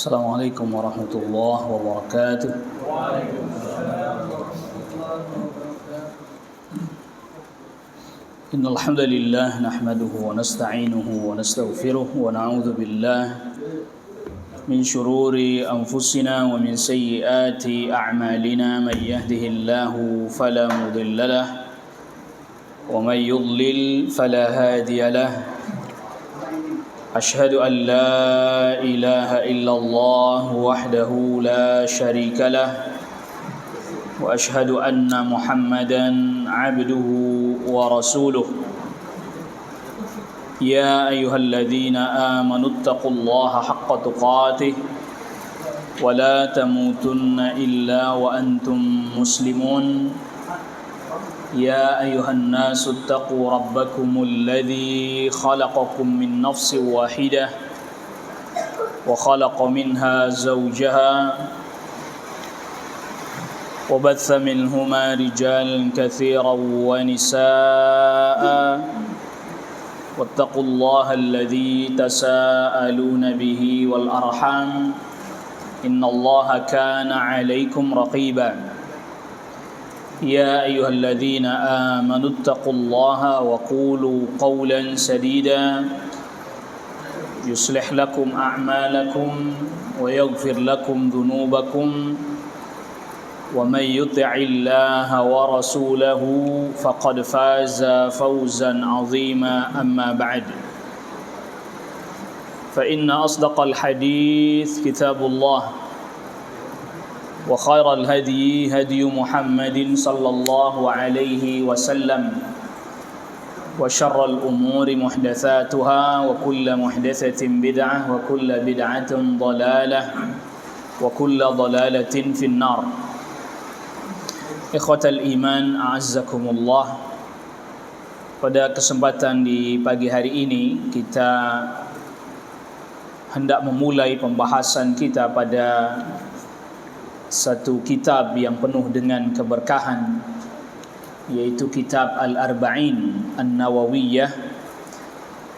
Assalamualaikum warahmatullahi wabarakatuh. Innal hamdalillah nahmaduhu wa nasta'inuhu wa nastaghfiruh wa na'udzu billah min shururi anfusina wa min sayyiati a'malina man yahdihillahu fala mudilla lahu wa man yudlil fala hadiya lahu. أشهد أن لا إله إلا الله وحده لا شريك له وأشهد أن محمدا عبده ورسوله يا أيها الذين آمنوا اتقوا الله حق تقاته ولا تموتن إلا وأنتم مسلمون يا أيها الناس اتقوا ربكم الذي خلقكم من نفس واحدة وخلق منها زوجها وبث منهما رجالا كثيرا ونساء واتقوا الله الذي تساءلون به والأرحام إن الله كان عليكم رقيبا يا أيها الذين آمنوا اتقوا الله وقولوا قولا سديدا يصلح لكم أعمالكم ويغفر لكم ذنوبكم ومن يطع الله ورسوله فقد فاز فوزا عظيما أما بعد فإن أصدق الحديث كتاب الله وخير الهدي هدي محمد صلى الله عليه وسلم وشر الأمور محدثاتها وكل محدثة بدعة وكل بدعة ضلالة وكل ضلالة في النار. Ikhwatal iman, a'azzakumullah. Pada kesempatan di pagi hari ini kita hendak memulai pembahasan kita pada satu kitab yang penuh dengan keberkahan, yaitu kitab Al-Arba'in An-Nawawiyah.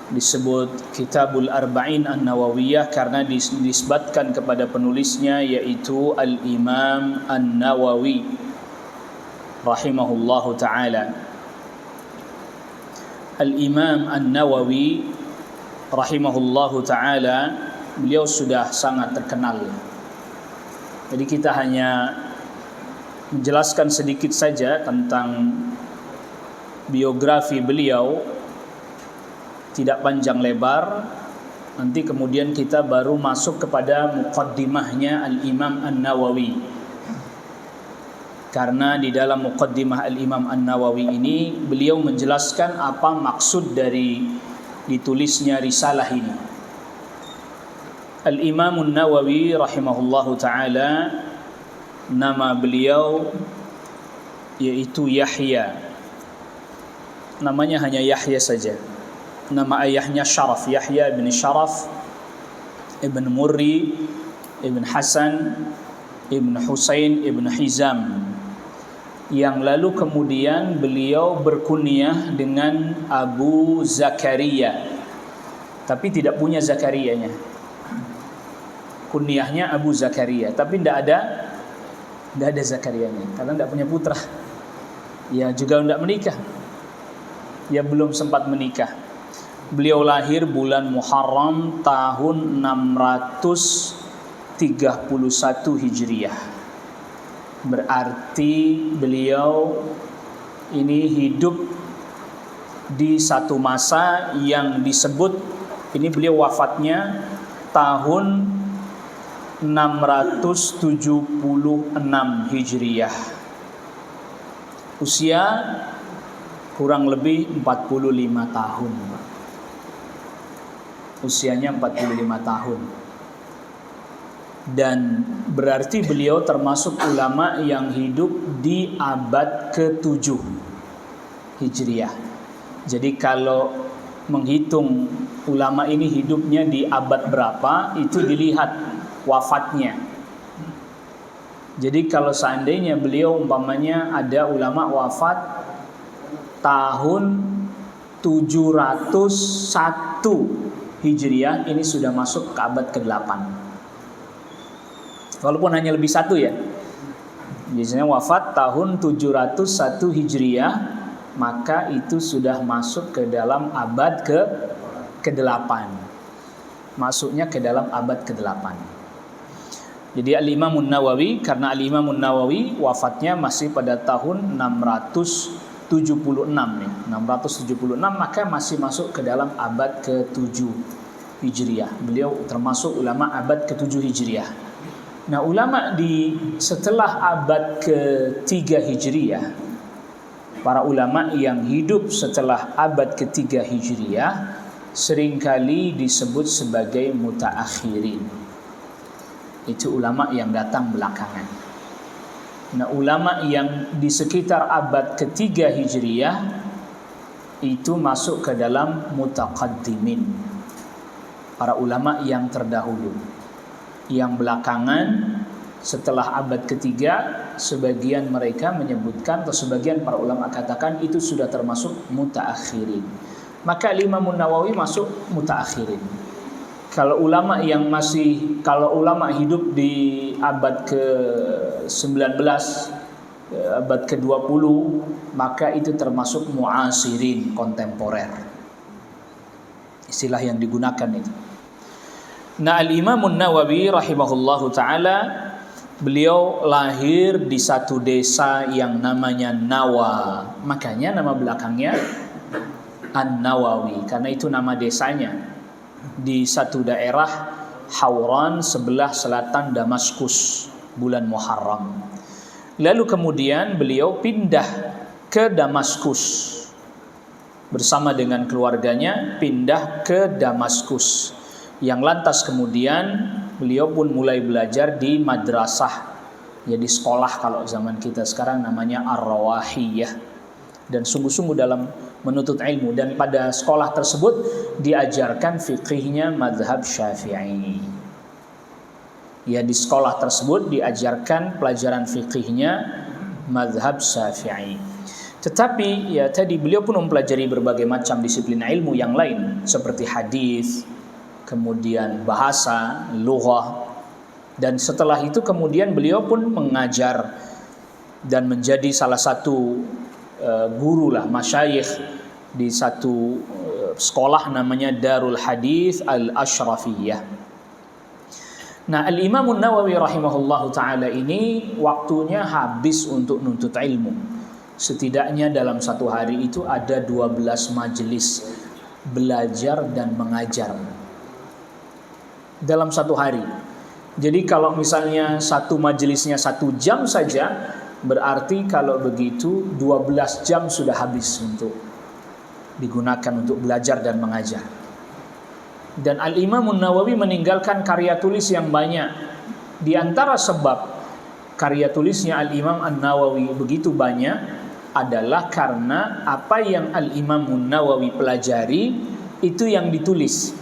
Disebut Kitabul Arba'in An-Nawawiyah karena disebutkan kepada penulisnya, yaitu Al-Imam An-Nawawi rahimahullahu ta'ala. Al-Imam An-Nawawi rahimahullahu ta'ala, beliau sudah sangat terkenal. Jadi kita hanya menjelaskan sedikit saja tentang biografi beliau, tidak panjang lebar. Nanti kemudian kita baru masuk kepada muqaddimahnya Al-Imam An-Nawawi. Karena di dalam muqaddimah Al-Imam An-Nawawi ini beliau menjelaskan apa maksud dari ditulisnya risalah ini. Al-Imam An-Nawawi rahimahullahu ta'ala, nama beliau yaitu Yahya. Namanya hanya Yahya saja. Nama ayahnya Syaraf, Yahya ibn Syaraf ibn Murri ibn Hasan ibn Husain ibn Hizam, yang lalu kemudian beliau berkunyah dengan Abu Zakaria, tapi tidak punya Zakariyanya. Kunyahnya Abu Zakaria, tapi tidak ada Zakariyanya karena tidak punya putra. Ya juga tidak menikah. Ya belum sempat menikah. Beliau lahir bulan Muharram tahun 631 Hijriah. Berarti beliau ini hidup di satu masa yang disebut, ini beliau wafatnya tahun 676 Hijriah. Usia kurang lebih 45 tahun. Usianya 45 tahun. Dan berarti beliau termasuk ulama yang hidup di abad ke-7 Hijriah. Jadi kalau menghitung ulama ini hidupnya di abad berapa, itu dilihat wafatnya. Jadi kalau seandainya beliau umpamanya ada ulama wafat tahun 701 Hijriah, ini sudah masuk ke abad ke-8. Walaupun hanya lebih satu ya. Biasanya wafat tahun 701 Hijriah, maka itu sudah masuk ke dalam abad ke-8. Masuknya ke dalam abad ke-8. Jadi Al-Imam Nawawi, karena Al-Imam Nawawi wafatnya masih pada tahun 676 ya. 676, maka masih masuk ke dalam abad ke-7 Hijriah. Beliau termasuk ulama abad ke-7 Hijriah. Nah, ulama setelah abad ke-3 Hijriah, para ulama yang hidup setelah abad ke-3 Hijriah seringkali disebut sebagai mutaakhirin. Itu ulama yang datang belakangan. Nah, ulama yang di sekitar abad ke-3 Hijriah itu masuk ke dalam mutaqaddimin, para ulama yang terdahulu. Yang belakangan setelah abad ke-3, sebagian mereka menyebutkan, atau sebagian para ulama katakan itu sudah termasuk mutaakhirin. Maka Imam Nawawi masuk mutaakhirin. Kalau ulama hidup di abad ke-19, abad ke-20, maka itu termasuk muasirin, kontemporer. Istilah yang digunakan itu. Nah, Al-Imam Nawawi rahimahullahu ta'ala, beliau lahir di satu desa yang namanya Nawa. Makanya nama belakangnya An-Nawawi, karena itu nama desanya. Di satu daerah Hauran sebelah selatan Damaskus, bulan Muharram. Lalu kemudian beliau pindah ke Damaskus. Bersama dengan keluarganya pindah ke Damaskus. Yang lantas kemudian beliau pun mulai belajar di madrasah, ya di sekolah kalau zaman kita sekarang namanya Ar-Rawahiyah, dan sungguh-sungguh dalam menuntut ilmu. Dan pada sekolah tersebut diajarkan fikihnya mazhab Syafi'i. Ya, di sekolah tersebut diajarkan pelajaran fikihnya mazhab Syafi'i. Tetapi ya tadi beliau pun mempelajari berbagai macam disiplin ilmu yang lain seperti hadis, kemudian bahasa, lughah, dan setelah itu kemudian beliau pun mengajar dan menjadi salah satu guru lah, masyayikh di satu sekolah namanya Darul Hadis Al-Ashrafiyah. Nah, Al-Imam Nawawi rahimahullahu ta'ala ini waktunya habis untuk nuntut ilmu. Setidaknya dalam satu hari itu ada 12 majelis belajar dan mengajar dalam satu hari. Jadi kalau misalnya satu majelisnya 1 jam saja, berarti kalau begitu 12 jam sudah habis untuk digunakan untuk belajar dan mengajar. Dan Al-Imam Nawawi meninggalkan karya tulis yang banyak. Di antara sebab karya tulisnya Al-Imam Nawawi begitu banyak adalah karena apa yang Al-Imam Nawawi pelajari itu yang ditulis.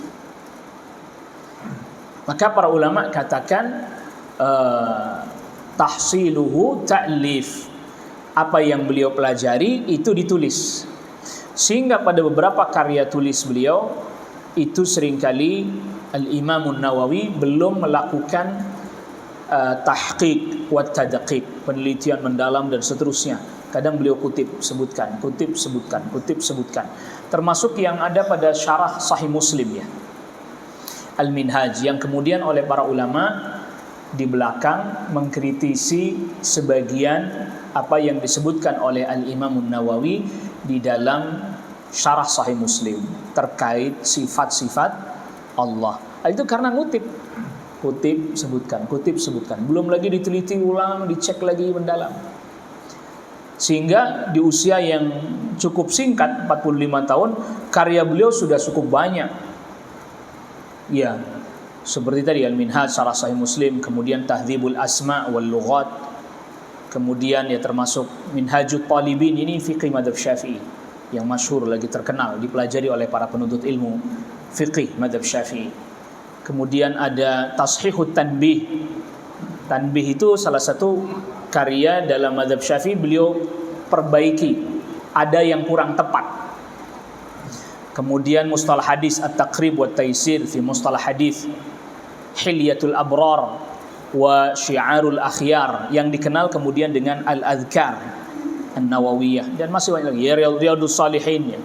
Maka para ulama katakan tahsiluhu ta'lif, apa yang beliau pelajari itu ditulis. Sehingga pada beberapa karya tulis beliau itu seringkali Al-Imam Nawawi belum melakukan tahqiq wa tadqiq, penelitian mendalam dan seterusnya. Kadang beliau kutip sebutkan. Termasuk yang ada pada syarah Sahih Muslim ya, Al-Minhaj, yang kemudian oleh para ulama di belakang mengkritisi sebagian apa yang disebutkan oleh Al-Imam Nawawi di dalam syarah Sahih Muslim terkait sifat-sifat Allah. Itu karena kutip sebutkan, belum lagi diteliti ulang, dicek lagi mendalam. Sehingga di usia yang cukup singkat, 45 tahun, karya beliau sudah cukup banyak. Ya, seperti tadi Al-Minhaj syarah Sahih Muslim, kemudian Tahdzibul Asma' wal Lughat, kemudian ya termasuk Minhajut Talibin, ini fiqih mazhab Syafi'i yang masyhur lagi terkenal, dipelajari oleh para penuntut ilmu fiqih mazhab Syafi'i. Kemudian ada Tashihut Tanbih. Tanbih itu salah satu karya dalam mazhab Syafi'i, beliau perbaiki, ada yang kurang tepat. Kemudian Mustalah Hadis At-Taqrib wa Taisir fi Mustalah Hadis, Hilyatul Abrar, wa Syiarul Akhyar yang dikenal kemudian dengan Al-Adhkar An-Nawawiyah, dan masih banyak lagi ya, Riyadhus Shalihin ya.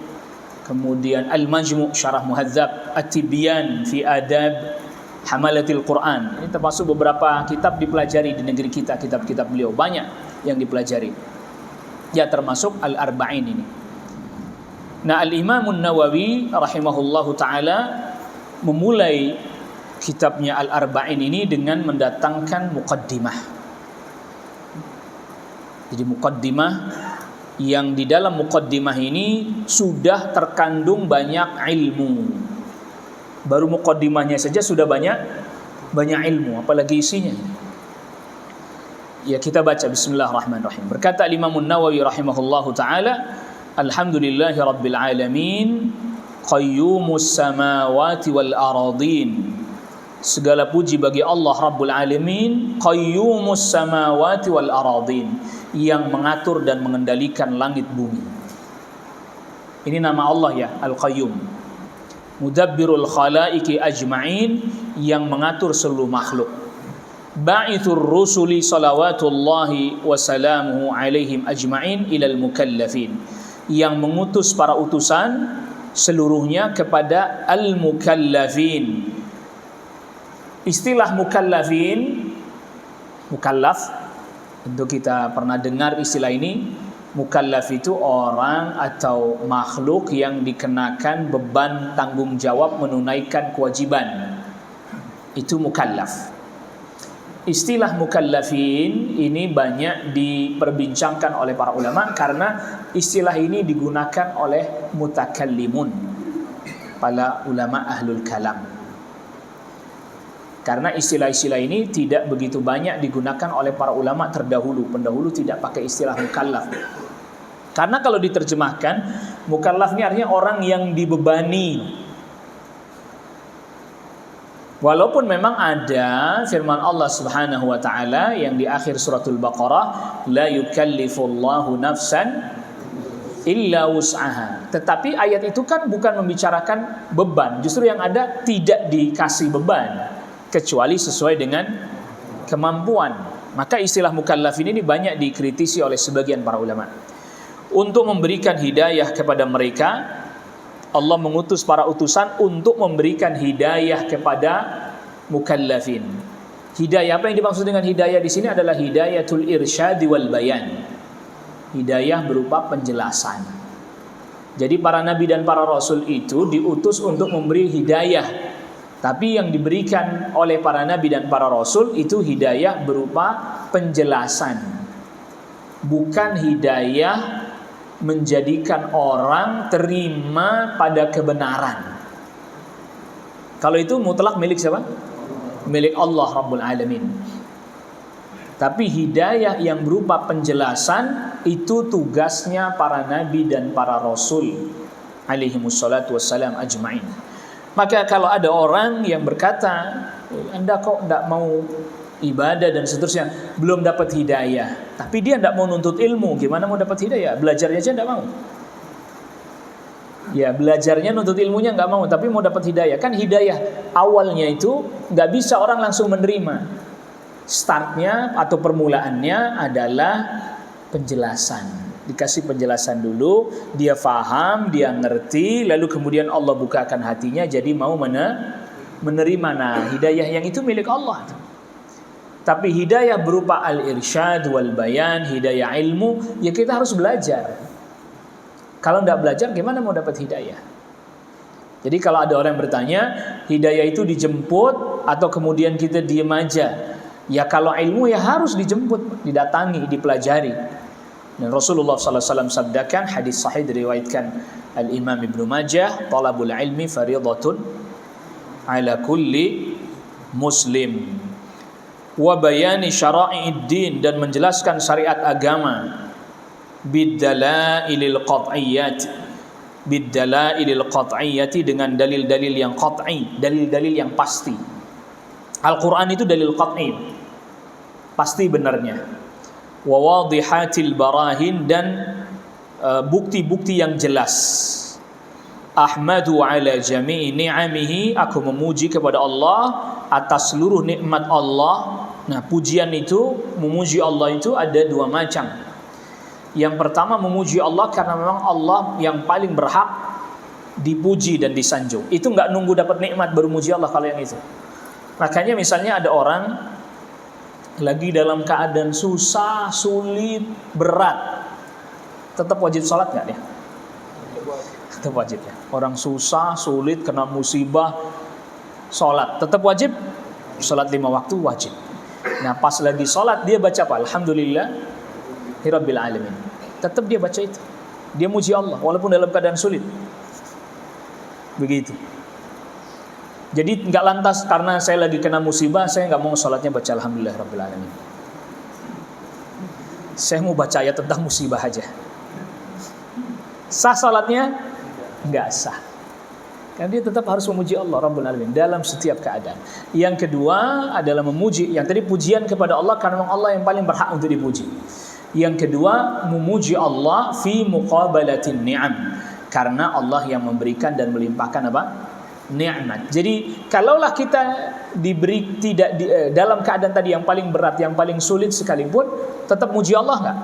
Kemudian Al-Majmu' Syarah Muhadzab, At-Tibyan fi Adab Hamalatil Quran. Ini termasuk beberapa kitab dipelajari di negeri kita, kitab-kitab beliau banyak yang dipelajari. Ya, termasuk Al-Arba'in ini. Nah, Al-Imam An-Nawawi rahimahullahu taala memulai kitabnya Al-Arba'in ini dengan mendatangkan muqaddimah. Jadi muqaddimah yang di dalam muqaddimah ini sudah terkandung banyak ilmu. Baru muqaddimahnya saja sudah banyak ilmu, apalagi isinya. Ya, kita baca bismillahirrahmanirrahim. Berkata Imam An-Nawawi rahimahullahu taala, alhamdulillahi rabbil alamin, qayyumus samawati wal aradin. Segala puji bagi Allah Rabbul Alamin, qayyumus samawati wal aradin, yang mengatur dan mengendalikan langit bumi. Ini nama Allah ya, Al-Qayyum. Mudabbirul khalaiqi ajma'in, yang mengatur seluruh makhluk. Ba'ithur rusuli salawatullahi wa salamuhu alaihim ajma'in ilal mukallafin, yang mengutus para utusan seluruhnya kepada al-mukallafin. Istilah mukallafin, mukallaf, tentu kita pernah dengar istilah ini. Mukallaf itu orang atau makhluk yang dikenakan beban tanggung jawab menunaikan kewajiban. Itu mukallaf. Istilah mukallafin ini banyak diperbincangkan oleh para ulama karena istilah ini digunakan oleh mutakallimun, para ulama ahlul kalam. Karena istilah-istilah ini tidak begitu banyak digunakan oleh para ulama terdahulu. Pendahulu tidak pakai istilah mukallaf. Karena kalau diterjemahkan, mukallaf ini artinya orang yang dibebani. Walaupun memang ada firman Allah Subhanahu wa taala yang di akhir suratul Baqarah, la yukallifullahu nafsan illa wus'aha. Tetapi ayat itu kan bukan membicarakan beban. Justru yang ada tidak dikasih beban kecuali sesuai dengan kemampuan. Maka istilah mukallaf ini banyak dikritisi oleh sebagian para ulama. Untuk memberikan hidayah kepada mereka, Allah mengutus para utusan untuk memberikan hidayah kepada mukallafin. Hidayah, apa yang dimaksud dengan hidayah di sini adalah hidayatul irsyad wal bayan. Hidayah berupa penjelasan. Jadi para nabi dan para rasul itu diutus untuk memberi hidayah. Tapi yang diberikan oleh para nabi dan para rasul itu hidayah berupa penjelasan. Bukan hidayah menjadikan orang terima pada kebenaran. Kalau itu mutlak milik siapa? Milik Allah Rabbul Alamin. Tapi hidayah yang berupa penjelasan itu tugasnya para nabi dan para rasul alaihimussalatu wassalam ajma'in. Maka kalau ada orang yang berkata, Anda kok tidak mau ibadah dan seterusnya, belum dapat hidayah, tapi dia tidak mau nuntut ilmu, gimana mau dapat hidayah? Belajarnya aja tidak mau. Ya, belajarnya nuntut ilmunya nggak mau, tapi mau dapat hidayah. Kan hidayah awalnya itu nggak bisa orang langsung menerima. Startnya atau permulaannya adalah penjelasan. Dikasih penjelasan dulu, dia faham, dia ngerti, lalu kemudian Allah bukakan hatinya jadi mau menerima. Nah, hidayah yang itu milik Allah. Tapi hidayah berupa al-irsyad wal bayan, hidayah ilmu, ya kita harus belajar. Kalau tidak belajar gimana mau dapat hidayah? Jadi kalau ada orang yang bertanya, hidayah itu dijemput atau kemudian kita diam aja? Ya kalau ilmu ya harus dijemput, didatangi, dipelajari. Dan Rasulullah SAW sabdakan, hadis sahih diriwayatkan Al-Imam Ibnu Majah, talabul ilmi faridatun ala kulli muslim. Wa bayani syara'i'id din, dan menjelaskan syariat agama biddalailil qat'iyyati, dengan dalil-dalil yang qat'i, dalil-dalil yang pasti. Al-Quran itu dalil qat'i, pasti benarnya. Wa wadihatil barahin, dan bukti-bukti yang jelas. Ahmadu ala jami'i ni'amihi, aku memuji kepada Allah atas seluruh nikmat Allah. Nah, pujian itu, memuji Allah itu ada dua macam. Yang pertama memuji Allah karena memang Allah yang paling berhak dipuji dan disanjung. Itu nggak nunggu dapat nikmat baru muji Allah kalau yang itu. Makanya misalnya ada orang lagi dalam keadaan susah, sulit, berat, tetap wajib sholat nggak dia? Tetap wajib ya. Orang susah, sulit, kena musibah, sholat tetap wajib. Sholat 5 waktu wajib. Nah pas lagi sholat dia baca apa? Alhamdulillah Rabbil Alamin. Tetap dia baca itu. Dia muji Allah walaupun dalam keadaan sulit. Begitu. Jadi nggak lantas karena saya lagi kena musibah saya nggak mau sholatnya baca Alhamdulillah Rabbil Alamin. Saya mau baca ayat tentang musibah aja. Sah sholatnya? Nggak sah. Karena dia tetap harus memuji Allah Rabbul Alamin dalam setiap keadaan. Yang kedua adalah memuji. Yang tadi pujian kepada Allah karena memang Allah yang paling berhak untuk dipuji. Yang kedua memuji Allah fi muqabalatin ni'am, karena Allah yang memberikan dan melimpahkan apa? Nikmat. Jadi kalaulah kita diberi dalam keadaan tadi yang paling berat, yang paling sulit sekalipun, tetap muji Allah nggak?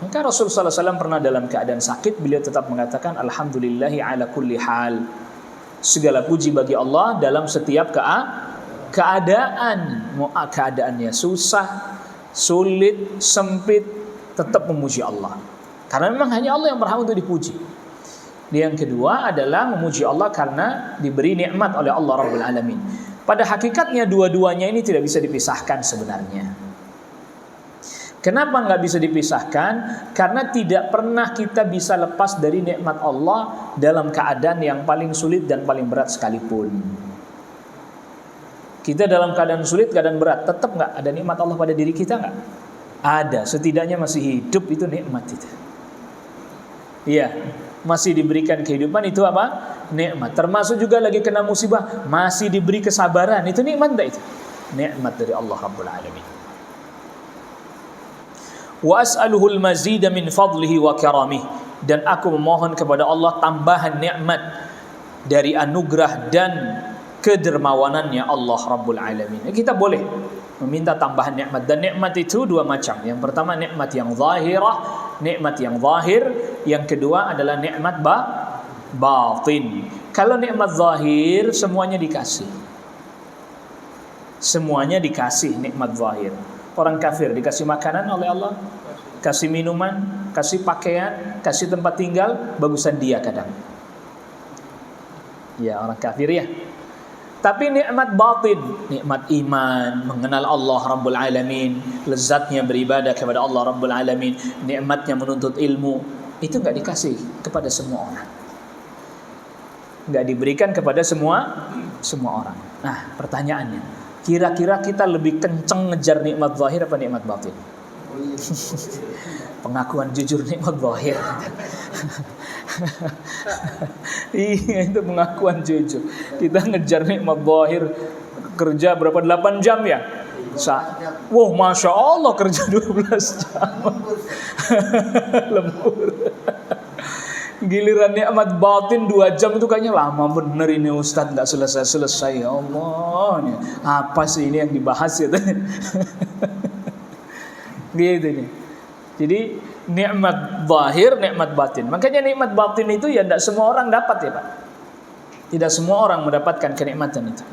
Maka Rasulullah SAW pernah dalam keadaan sakit, beliau tetap mengatakan Alhamdulillahi ala kulli hal. Segala puji bagi Allah dalam setiap keadaan. Mau keadaannya susah, sulit, sempit, tetap memuji Allah. Karena memang hanya Allah yang berhak untuk dipuji. Yang kedua adalah memuji Allah karena diberi nikmat oleh Allah Rabbul Alamin. Pada hakikatnya dua-duanya ini tidak bisa dipisahkan sebenarnya. Kenapa nggak bisa dipisahkan? Karena tidak pernah kita bisa lepas dari nikmat Allah dalam keadaan yang paling sulit dan paling berat sekalipun. Kita dalam keadaan sulit, keadaan berat, tetap nggak ada nikmat Allah pada diri kita nggak? Ada, setidaknya masih hidup itu nikmat itu. Iya, masih diberikan kehidupan itu apa? Nikmat. Termasuk juga lagi kena musibah, masih diberi kesabaran, itu nikmat enggak itu? Nikmat dari Allah Rabbul Alamin. Wa as'aluhul mazida min fadlihi wa karamih, dan aku memohon kepada Allah tambahan nikmat dari anugerah dan kedermawanannya Allah Rabbul Alamin. Kita boleh meminta tambahan nikmat, dan nikmat itu dua macam. Yang pertama nikmat yang zahirah, nikmat yang zahir. Yang kedua adalah nikmat batin. Kalau nikmat zahir semuanya dikasih. Semuanya dikasih nikmat zahir. Orang kafir dikasih makanan oleh Allah, kasih minuman, kasih pakaian, kasih tempat tinggal, bagusan dia kadang. Ya, orang kafir ya. Tapi nikmat batin, nikmat iman, mengenal Allah Rabbul Alamin, lezatnya beribadah kepada Allah Rabbul Alamin, nikmatnya menuntut ilmu, itu enggak dikasih kepada semua orang. Enggak diberikan kepada semua orang. Nah, pertanyaannya, kira-kira kita lebih kenceng ngejar nikmat zahir apa nikmat batin? Pengakuan jujur nikmat zahir. Iya, itu pengakuan jujur. Kita ngejar nikmat zahir, kerja berapa? 8 jam ya? Wah, Masya Allah kerja 12 jam. Lembur. Giliran nikmat batin 2 jam itu kayaknya lama bener ini Ustadz, nggak selesai-selesai. Ya Allah, apa sih ini yang dibahas ya? Gitu nih. Jadi nikmat zahir, nikmat batin. Makanya nikmat batin itu ya tidak semua orang dapat ya Pak. Tidak semua orang mendapatkan kenikmatan itu.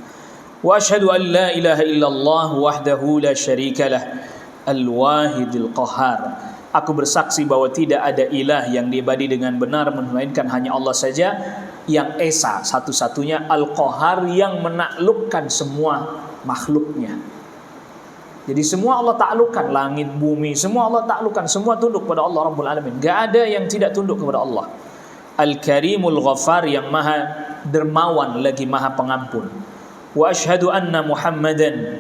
Wa asyhadu an la ilaha illallah wahdahu la syarikalah al-wahidil qahhar. Aku bersaksi bahwa tidak ada ilah yang diibadi dengan benar melainkan hanya Allah saja yang esa, satu-satunya, al-qahhar, yang menaklukkan semua makhluknya. Jadi semua Allah taklukkan, langit, bumi, semua Allah taklukkan, semua tunduk kepada Allah Rabbul Alamin. Gak ada yang tidak tunduk kepada Allah. Al-Karimul Ghaffar, yang maha dermawan lagi maha pengampun. Wa asyhadu anna Muhammadan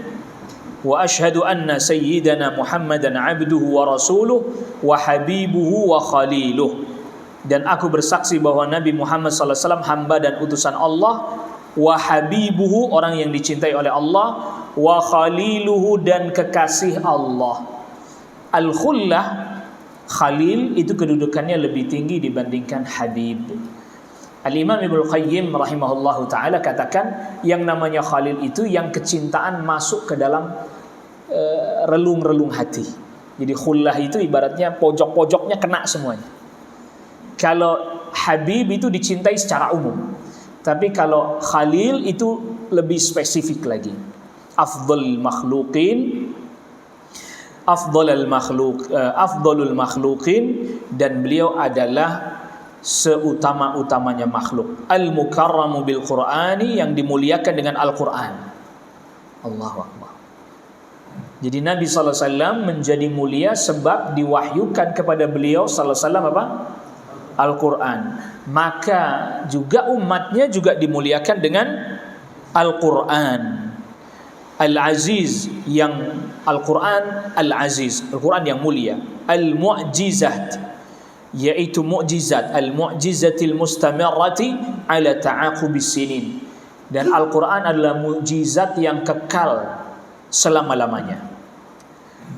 wa asyhadu anna sayyidana Muhammadan abduhu wa rasuluh wa habibuhu wa khaliluh. Dan aku bersaksi bahwa Nabi Muhammad SAW hamba dan utusan Allah, wa habibuhu, orang yang dicintai oleh Allah, wa khaliluhu, dan kekasih Allah. Al-khullah, khalil, itu kedudukannya lebih tinggi dibandingkan habib. Al-Imam Ibnu Qayyim rahimahullahu ta'ala katakan, yang namanya khalil itu yang kecintaan masuk ke dalam relung-relung hati. Jadi khullah itu ibaratnya pojok-pojoknya kena semuanya. Kalau habib itu dicintai secara umum. Tapi kalau khalil itu lebih spesifik lagi. Afdhalul makhluqin, dan beliau adalah seutama-utamanya makhluk. Al-mukarramu bil Qur'ani, yang dimuliakan dengan Al-Qur'an. Allahu Akbar. Jadi Nabi sallallahu alaihi wasallam menjadi mulia sebab diwahyukan kepada beliau sallallahu alaihi wasallam apa? Al-Qur'an. Maka juga umatnya juga dimuliakan dengan Al-Qur'an. Al-Aziz, yang Al-Quran Al-Aziz, Al-Quran yang mulia. Al-Mu'jizat, yaitu mu'jizat, Al-Mu'jizatil Mustamirrati ala ta'aqubis sinin. Dan Al-Quran adalah mu'jizat yang kekal selama-lamanya.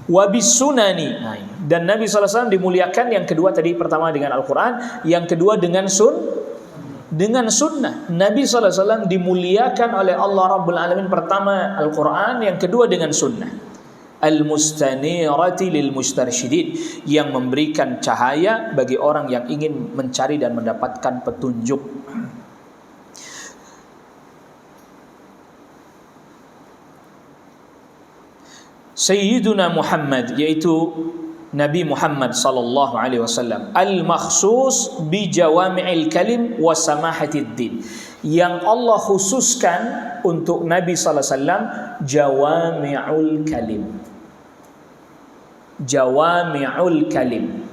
Wabis sunani, dan Nabi SAW dimuliakan yang kedua tadi, pertama dengan Al-Quran, yang kedua dengan sunnah. Nabi SAW dimuliakan oleh Allah Rabbul Alamin, pertama Al-Quran, yang kedua dengan sunnah. Al-mustanirati lil mustarsyidin, yang memberikan cahaya bagi orang yang ingin mencari dan mendapatkan petunjuk. Sayyiduna Muhammad, yaitu Nabi Muhammad sallallahu alaihi wasallam, al-makhsus bi jawami'il kalim wa samahatid din, yang Allah khususkan untuk Nabi sallallahu alaihi wasallam jawami'ul kalim. Jawami'ul kalim,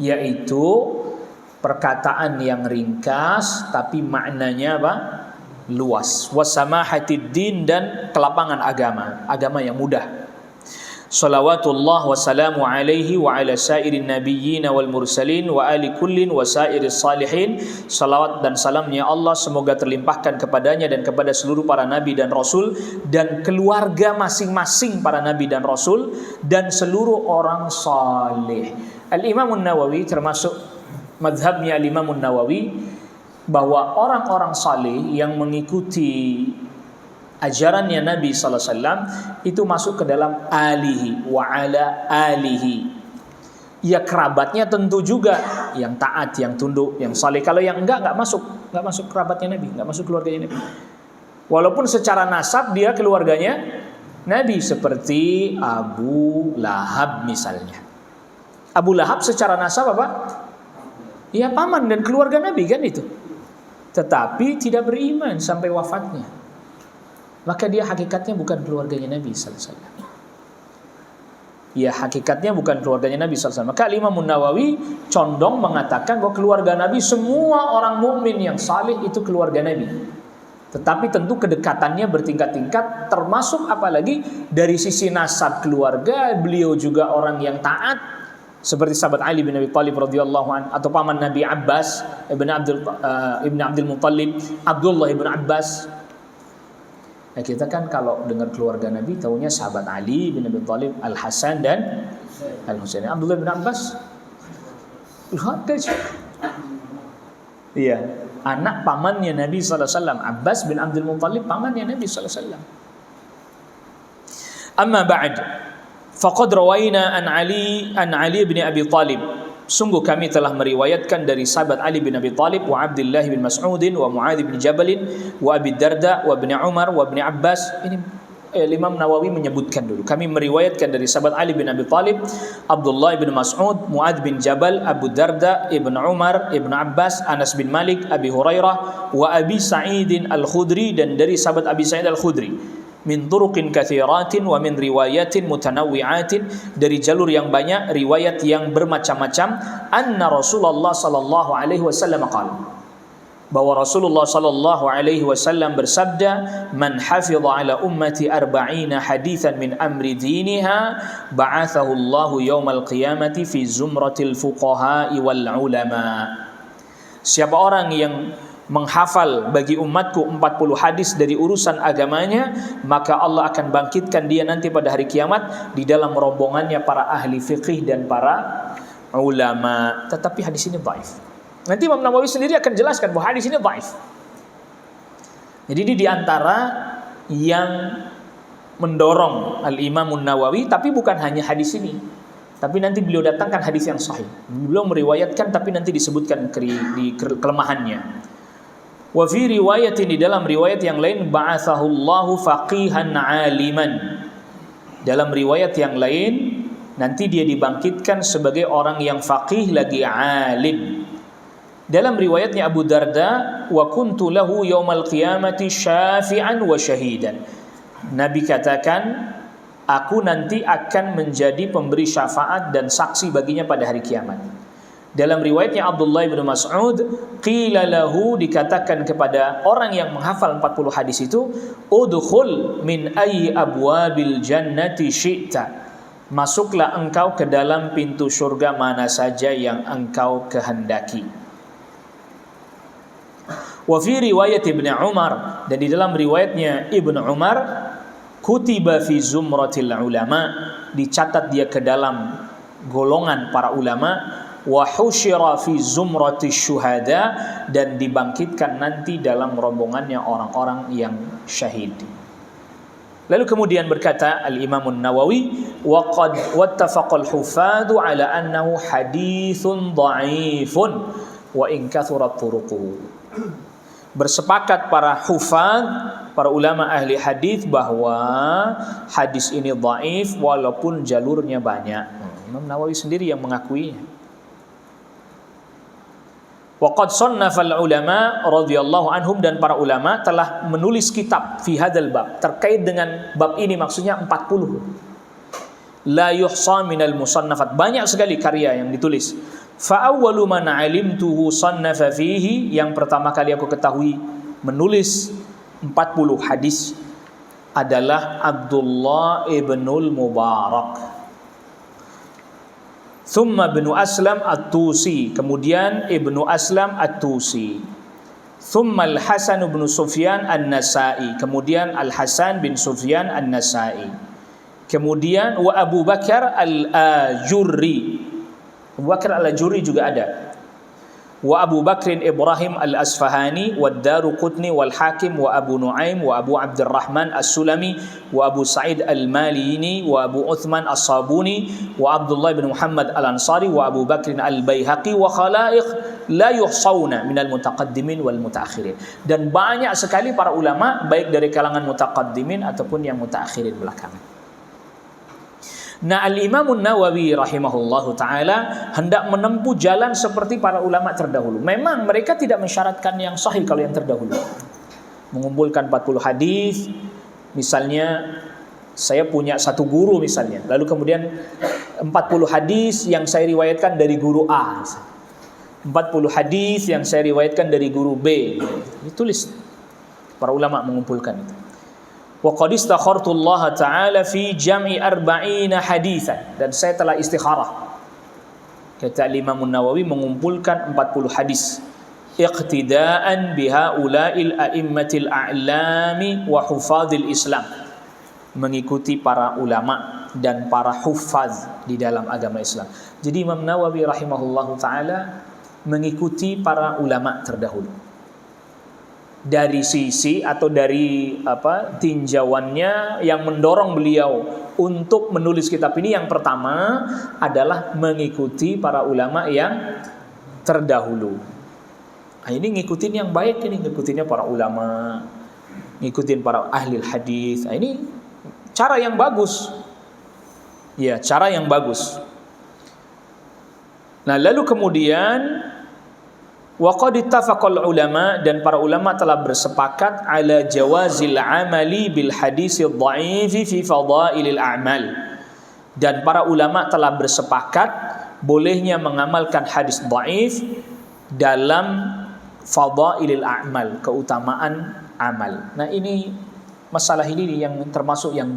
yaitu perkataan yang ringkas tapi maknanya apa? Luas. Wa samahatid din, dan kelapangan agama yang mudah. Salawatullah wa salamu alaihi wa ala sairin nabiyyin wal mursalin wa ali kullin wa sairis salihin. Salawat dan salamnya Allah semoga terlimpahkan kepadanya dan kepada seluruh para nabi dan rasul, dan keluarga masing-masing para nabi dan rasul, dan seluruh orang saleh. Al-Imam An-Nawawi, termasuk mazhabnya Al-Imam An-Nawawi, bahwa orang-orang saleh yang mengikuti ajarannya Nabi sallallahu alaihi wasallam itu masuk ke dalam alihi wa ala alihi. Ya, kerabatnya tentu juga yang taat, yang tunduk, yang saleh. Kalau yang enggak masuk kerabatnya Nabi, enggak masuk keluarganya Nabi. Walaupun secara nasab dia keluarganya Nabi, seperti Abu Lahab misalnya. Abu Lahab secara nasab apa? Ya, paman dan keluarga Nabi kan itu. Tetapi tidak beriman sampai wafatnya. Maka dia hakikatnya bukan keluarganya Nabi sallallahu alaihi wasallam. Ya, hakikatnya bukan keluarganya Nabi sallallahu alaihi wasallam. Maka Imam Nawawi condong mengatakan bahwa keluarga Nabi, semua orang mukmin yang saleh itu keluarga Nabi. Tetapi tentu kedekatannya bertingkat-tingkat, termasuk apalagi dari sisi nasab keluarga, beliau juga orang yang taat, seperti sahabat Ali bin Abi Thalib radhiyallahu anhu, atau paman Nabi Abbas ibn Abdul Muttalib, Abdullah ibn Abbas. Nah, kita kan kalau dengar keluarga Nabi tahunya sahabat Ali bin Abi Thalib, Al Hasan dan Al Husain. Abdullah bin Abbas, iya, anak pamannya Nabi sallallahu alaihi wasallam. Abbas bin Abdul Muttalib pamannya Nabi sallallahu alaihi wasallam. Amma ba'd, faqad rawaina an Ali bin Abi Thalib. Sungguh kami telah meriwayatkan dari sahabat Ali bin Abi Thalib, wa Abdullah bin Mas'udin, wa Muadz bin Jabal, wa Abi Darda, wa Ibn Umar, wa Ibn Abbas. Ini Imam Nawawi menyebutkan dulu. Kami meriwayatkan dari sahabat Ali bin Abi Thalib, Abdullah bin Mas'ud, Muadz bin Jabal, Abu Darda, Ibn Umar, Ibn Abbas, Anas bin Malik, Abi Hurairah, wa Abi Sa'idin Al-Khudri, dan dari sahabat Abi Sa'id Al-Khudri. Min turuqin katsiratin wa min riwayatin mutanawwi'atin, dari jalur yang banyak, riwayat yang bermacam-macam. Anna Rasulullah sallallahu alaihi wasallam qala, bahwa Rasulullah sallallahu alaihi wasallam bersabda, man hafidha ala ummati 40 haditsan min amri diniha ba'athahu Allahu yaumal qiyamati fi zumratil fuqaha'i wal ulama. Siapa orang yang menghafal bagi umatku 40 hadis dari urusan agamanya, maka Allah akan bangkitkan dia nanti pada hari kiamat di dalam rombongannya para ahli fiqih dan para ulama. Tetapi hadis ini dhaif. Nanti Imam Nawawi sendiri akan jelaskan bahwa hadis ini dhaif. Jadi ini diantara yang mendorong Al-Imam Nawawi, tapi bukan hanya hadis ini. Tapi nanti beliau datangkan hadis yang sahih. Beliau meriwayatkan tapi nanti disebutkan di kelemahannya. Wa fi riwayatin, di dalam riwayat yang lain, ba'athahullahu faqihan aliman. Dalam riwayat yang lain nanti dia dibangkitkan sebagai orang yang faqih lagi alim. Dalam riwayatnya Abu Darda, wa kuntu lahu yaumal qiyamati syafi'an wa syahidan. Nabi katakan, aku nanti akan menjadi pemberi syafaat dan saksi baginya pada hari kiamat. Dalam riwayatnya Abdullah bin Mas'ud, qila lahu, dikatakan kepada orang yang menghafal 40 hadis itu, udkhul min ayyi abwabil jannati syi'ta. Masuklah engkau ke dalam pintu surga mana saja yang engkau kehendaki. Wa fi riwayat Ibnu Umar, dan di dalam riwayatnya Ibnu Umar, kutiba fi zumratil ulama, dicatat dia ke dalam golongan para ulama, wa husyira fi zumratis syuhada, dan dibangkitkan nanti dalam rombongannya orang-orang yang syahid. Lalu kemudian berkata Al-Imam Nawawi, wa qad wattafaqal hufadu ala annahu haditsun dha'ifun wa in kathurat turuquhu. Bersepakat para hufad, para ulama ahli hadis, bahwa hadis ini dhaif walaupun jalurnya banyak. Imam Nawawi sendiri yang mengakuinya. Wa qad sannafa al-ulama radhiyallahu anhum, dan para ulama telah menulis kitab fi hadzal bab, terkait dengan bab ini, maksudnya 40. La yuhsa minal musannafat, banyak sekali karya yang ditulis. Fa awwalu man alimtuhu sannafa fihi, yang pertama kali aku ketahui menulis 40 hadis adalah Abdullah ibnul Mubarak, thumma ibnu Aslam at-Tusi, kemudian ibnu Aslam at-Tusi, thumma al-Hasan ibn Sufyan an-Nasai, kemudian al-Hasan bin Sufyan an-Nasai, kemudian wa Abu Bakar al-Ajurri. Abu Bakar al-Ajurri juga ada. Wa Abu Bakrin Ibrahim al-Asfahani wa Daruqutni wal Hakim wa Abu Nuaim wa Abu Abdurrahman as-Sulami wa Abu Sa'id al-Malini wa Abu Uthman as-Sabuni wa Abdullah bin Muhammad al-Ansari wa Abu Bakrin al-Baihaqi wa khalaiq la yuhsawna minal mutaqaddimin wal mutaakhirin. Dan banyak sekali para ulama, baik dari kalangan mutaqaddimin ataupun yang mutaakhirin belakangan. Nah, Al-Imam Nawawi rahimahullahu ta'ala hendak menempuh jalan seperti para ulama terdahulu. Memang mereka tidak mensyaratkan yang sahih kalau yang terdahulu. Mengumpulkan 40 hadis, misalnya saya punya satu guru misalnya, lalu kemudian 40 hadis yang saya riwayatkan dari guru A, 40 hadis yang saya riwayatkan dari guru B. Ditulis, para ulama mengumpulkan itu. Wa qad istakhartu Allah Ta'ala fi jam'i 40 haditsan, dan saya telah istikharah, kata Imam Nawawi, mengumpulkan 40 hadis, iqtidaan bihaula'il a'immatil a'lami wa hufadhil Islam, mengikuti para ulama dan para hufaz di dalam agama Islam. Jadi Imam Nawawi rahimahullahu ta'ala mengikuti para ulama terdahulu. Dari sisi atau dari tinjauannya yang mendorong beliau untuk menulis kitab ini, yang pertama adalah mengikuti para ulama yang terdahulu. Nah, ini ngikutin yang baik, ini ngikutinnya para ulama, ngikutin para ahli hadis. Nah, ini cara yang bagus. Ya, cara yang bagus. Nah, lalu kemudian wa qad ittafaqal ulama, dan para ulama telah bersepakat ala jawazil amali bil haditsil dhaif fi fadailil a'mal, dan para ulama telah bersepakat bolehnya mengamalkan hadis dhaif dalam fadailil a'mal, keutamaan amal. Nah, ini masalah ini yang termasuk yang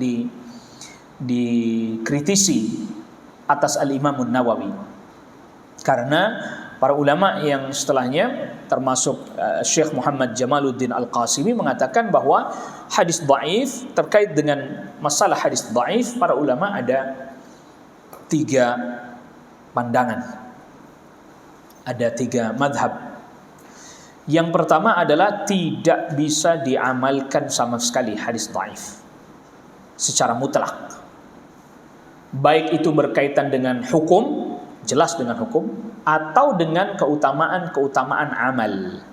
dikritisi atas Al-Imam Nawawi, karena para ulama yang setelahnya termasuk Syekh Muhammad Jamaluddin Al-Qasimi mengatakan bahwa hadis dhaif, terkait dengan masalah hadis dhaif, para ulama ada 3 pandangan, ada 3 madhab. Yang pertama adalah tidak bisa diamalkan sama sekali hadis dhaif. secara mutlak. Baik itu berkaitan dengan hukum, jelas dengan hukum, atau dengan keutamaan amal.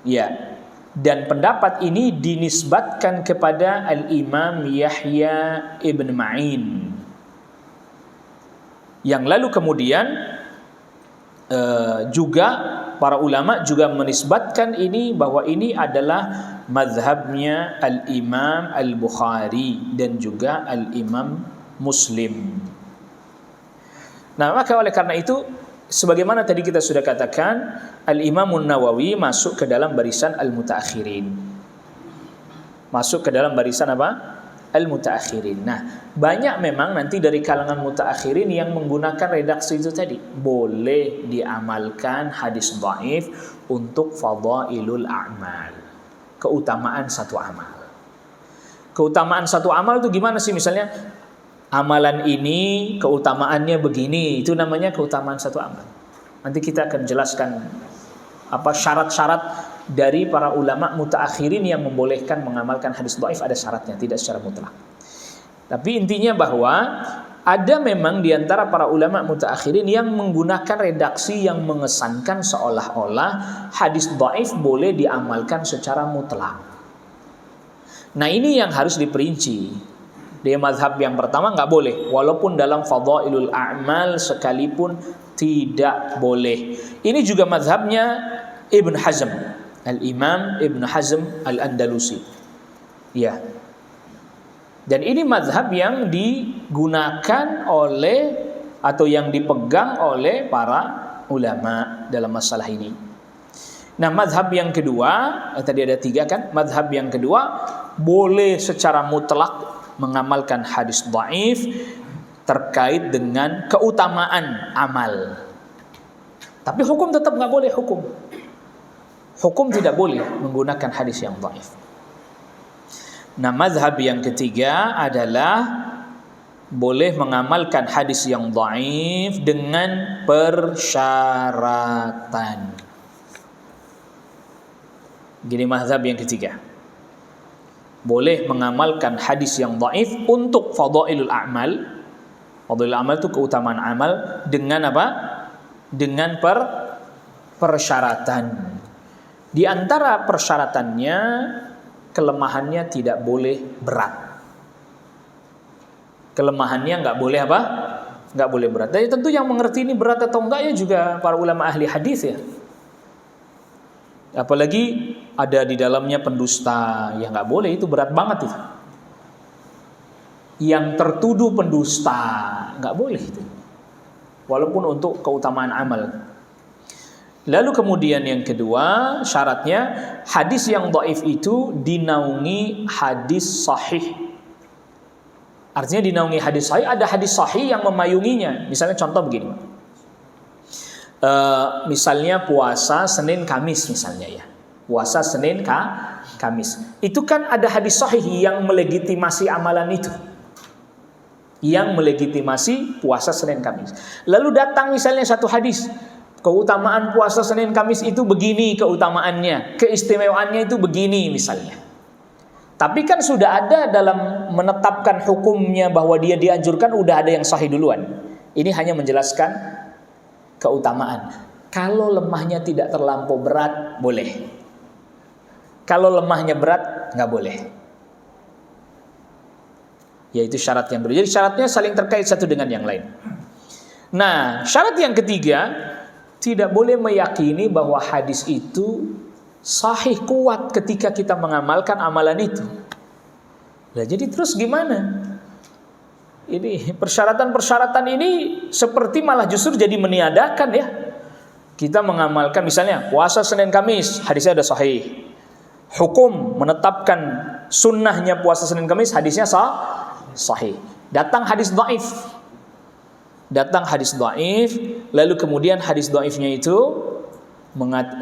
Ya. Dan pendapat ini dinisbatkan kepada Al-Imam Yahya ibn Ma'in, yang lalu kemudian juga para ulama juga menisbatkan ini bahwa ini adalah mazhabnya Al-Imam Al-Bukhari dan juga Al-Imam Muslim. Nah, maka oleh karena itu, sebagaimana tadi kita sudah katakan, Al-Imam Nawawi masuk ke dalam barisan al-mutaakhirin. Masuk ke dalam barisan apa? Al-mutaakhirin. Nah, banyak memang nanti dari kalangan mutaakhirin yang menggunakan redaksi itu tadi. Boleh diamalkan hadis dhaif untuk fadailul a'mal. Keutamaan satu amal. Keutamaan satu amal itu gimana sih? Misalnya, amalan ini keutamaannya begini, itu namanya keutamaan satu amal. Nanti kita akan jelaskan apa syarat-syarat dari para ulama mutaakhirin yang membolehkan mengamalkan hadis dhaif. Ada syaratnya, tidak secara mutlak. Tapi intinya bahwa ada memang di antara para ulama mutaakhirin yang menggunakan redaksi yang mengesankan seolah-olah hadis dhaif boleh diamalkan secara mutlak. Nah, ini yang harus diperinci. Dia mazhab yang pertama nggak boleh, walaupun dalam fadailul a'mal sekalipun tidak boleh. Ini juga mazhabnya Ibn Hazm, Al-Imam Ibn Hazm Al-Andalusi. Ya. Dan ini mazhab yang digunakan oleh atau yang dipegang oleh para ulama dalam masalah ini. Nah, mazhab yang kedua, tadi ada 3 kan? Mazhab yang kedua, boleh secara mutlak mengamalkan hadis dhaif terkait dengan keutamaan amal. Tapi hukum tetap nggak boleh hukum. Hukum tidak boleh menggunakan hadis yang dhaif. Nah, mazhab yang ketiga adalah boleh mengamalkan hadis yang dhaif dengan persyaratan. Gini mazhab yang ketiga. Boleh mengamalkan hadis yang dhaif untuk fadailul a'mal. Fadailul a'mal itu keutamaan amal dengan apa? Dengan persyaratan. Di antara persyaratannya, kelemahannya tidak boleh berat. Kelemahannya nggak boleh apa? Nggak boleh berat. Dan tentu yang mengerti ini berat atau enggak ya juga para ulama ahli hadis ya. Apalagi ada di dalamnya pendusta, ya nggak boleh, itu berat banget itu. Yang tertuduh pendusta nggak boleh itu, walaupun untuk keutamaan amal. Lalu kemudian yang kedua syaratnya, hadis yang dhaif itu dinaungi hadis sahih. Artinya dinaungi hadis sahih, ada hadis sahih yang memayunginya. Misalnya contoh begini. Misalnya puasa Senin Kamis misalnya ya. Puasa Senin Kamis. Itu kan ada hadis sahih yang melegitimasi amalan itu. Yang melegitimasi puasa Senin Kamis. Lalu datang misalnya satu hadis, keutamaan puasa Senin Kamis itu begini keutamaannya, keistimewaannya itu begini misalnya. Tapi kan sudah ada dalam menetapkan hukumnya bahwa dia dianjurkan, udah ada yang sahih duluan. Ini hanya menjelaskan keutamaan. Kalau lemahnya tidak terlampau berat, boleh. Kalau lemahnya berat, nggak boleh. Yaitu syarat yang berbeda. Jadi syaratnya saling terkait satu dengan yang lain. Nah, syarat yang ketiga, tidak boleh meyakini bahwa hadis itu sahih kuat ketika kita mengamalkan amalan itu. Nah, jadi terus gimana? Ini persyaratan-persyaratan ini seperti malah justru jadi meniadakan ya. Kita mengamalkan misalnya puasa Senin Kamis, hadisnya ada sahih. Hukum menetapkan sunnahnya puasa Senin Kamis, hadisnya sahih. Datang hadis dhaif. Lalu kemudian hadis dhaifnya itu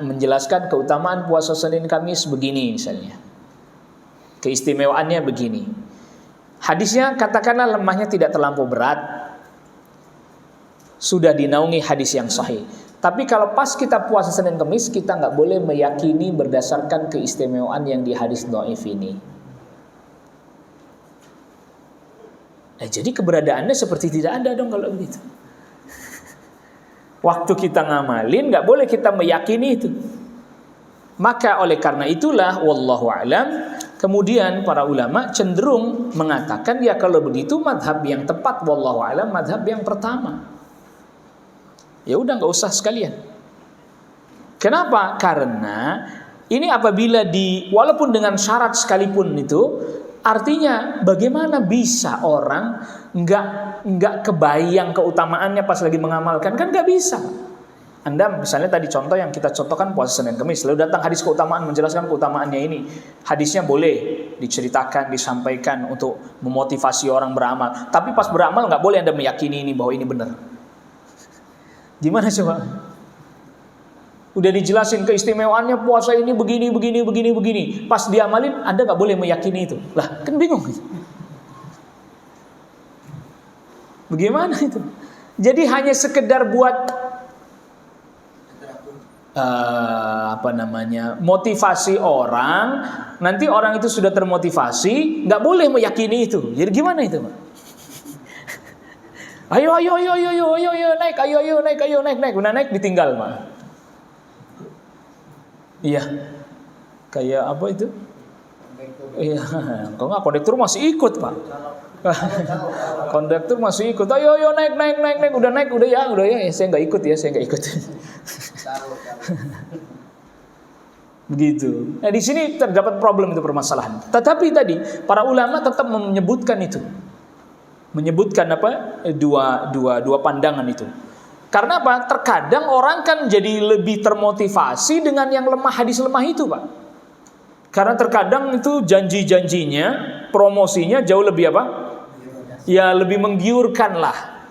menjelaskan keutamaan puasa Senin Kamis begini misalnya. Keistimewaannya begini. Hadisnya katakanlah lemahnya tidak terlampau berat, sudah dinaungi hadis yang sahih. Tapi kalau pas kita puasa Senin Kamis, kita nggak boleh meyakini berdasarkan keistimewaan yang di hadis dhaif ini. Jadi keberadaannya seperti tidak ada dong kalau begitu. Waktu kita ngamalin nggak boleh kita meyakini itu. Maka oleh karena itulah wallahu alam, kemudian para ulama cenderung mengatakan ya kalau begitu madhab yang tepat wallahu alam madhab yang pertama. Ya udah nggak usah sekalian. Kenapa? Karena ini apabila walaupun dengan syarat sekalipun itu, artinya bagaimana bisa orang nggak kebayang keutamaannya pas lagi mengamalkan, kan nggak bisa. Anda misalnya tadi contoh yang kita contohkan puasa Senin Kamis, lalu datang hadis keutamaan menjelaskan keutamaannya ini. Hadisnya boleh diceritakan, disampaikan untuk memotivasi orang beramal. Tapi pas beramal nggak boleh Anda meyakini ini bahwa ini benar. Gimana coba? Udah dijelasin keistimewaannya puasa ini begini. Pas diamalin Anda nggak boleh meyakini itu. Lah kan bingung. Bagaimana itu? Jadi hanya sekedar buat motivasi orang, nanti orang itu sudah termotivasi, nggak boleh meyakini itu. Jadi gimana itu, Pak? Ayo naik, udah naik ditinggal, Pak. Iya, kayak apa itu? Iya, kalau nggak kondektur masih ikut, Pak. Kondektur masih ikut. Ayo naik, udah naik, udah ya, saya nggak ikut. Begitu. Nah di sini terdapat problem itu permasalahan. Tetapi tadi para ulama tetap menyebutkan itu, dua pandangan itu. Karena apa? Terkadang orang kan jadi lebih termotivasi dengan yang lemah, hadis lemah itu, Pak. Karena terkadang itu janji-janjinya, promosinya jauh lebih apa? Ya lebih menggiurkan lah.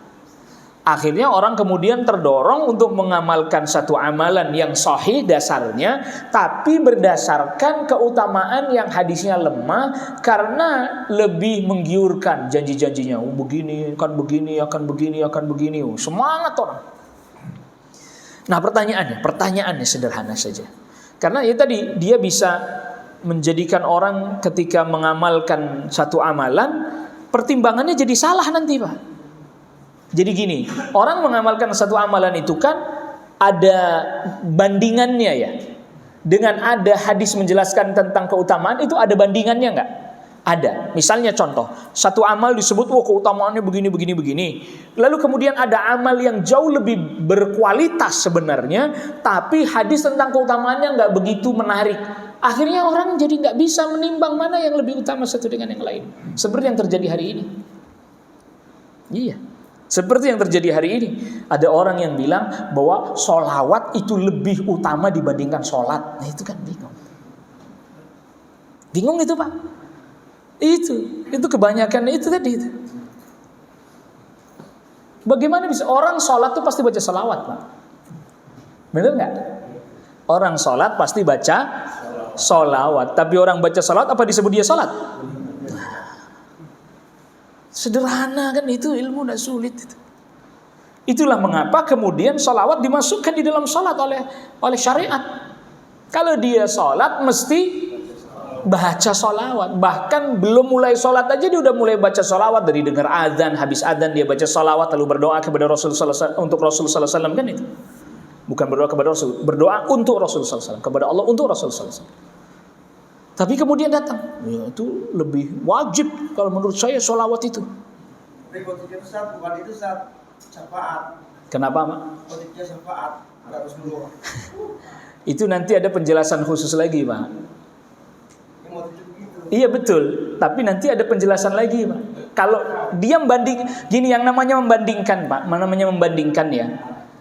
Akhirnya orang kemudian terdorong untuk mengamalkan satu amalan yang sahih dasarnya, tapi berdasarkan keutamaan yang hadisnya lemah karena lebih menggiurkan janji-janjinya. Begini, akan begini. Semangat orang. Nah pertanyaannya sederhana saja. Karena ya tadi dia bisa menjadikan orang ketika mengamalkan satu amalan, pertimbangannya jadi salah nanti, Pak. Jadi gini, orang mengamalkan satu amalan itu kan ada bandingannya ya. Dengan ada hadis menjelaskan tentang keutamaan itu ada bandingannya nggak? Ada. Misalnya contoh, satu amal disebut keutamaannya begini. Lalu kemudian ada amal yang jauh lebih berkualitas sebenarnya, tapi hadis tentang keutamaannya nggak begitu menarik. Akhirnya orang jadi nggak bisa menimbang mana yang lebih utama satu dengan yang lain. Seperti yang terjadi hari ini. Iya. Seperti yang terjadi hari ini, ada orang yang bilang bahwa sholawat itu lebih utama dibandingkan sholat. Nah itu kan bingung itu, Pak. Itu kebanyakan itu tadi itu. Bagaimana bisa orang sholat itu pasti baca sholawat, Pak? Benar nggak? Orang sholat pasti baca sholawat, tapi orang baca sholawat apa disebut dia sholat? Sederhana kan itu, ilmu tidak sulit itu. Itulah mengapa kemudian sholawat dimasukkan di dalam sholat oleh syariat. Kalau dia sholat mesti baca sholawat. Bahkan belum mulai sholat aja dia udah mulai baca sholawat. Dari dengar azan, habis azan dia baca sholawat, lalu berdoa kepada Rasulullah untuk Rasulullah SAW kan itu. Bukan berdoa kepada Rasul, berdoa untuk Rasulullah SAW, kepada Allah untuk Rasulullah SAW. Tapi kemudian datang, ya itu lebih wajib kalau menurut saya sholawat itu. Tapi motifnya bukan itu syafaat. Kenapa, Mak? Motifnya syafaat, harus dulu. Itu nanti ada penjelasan khusus lagi, Pak. Iya betul, tapi nanti ada penjelasan lagi, Pak. Kalau dia gini yang namanya membandingkan, Pak, namanya membandingkan ya.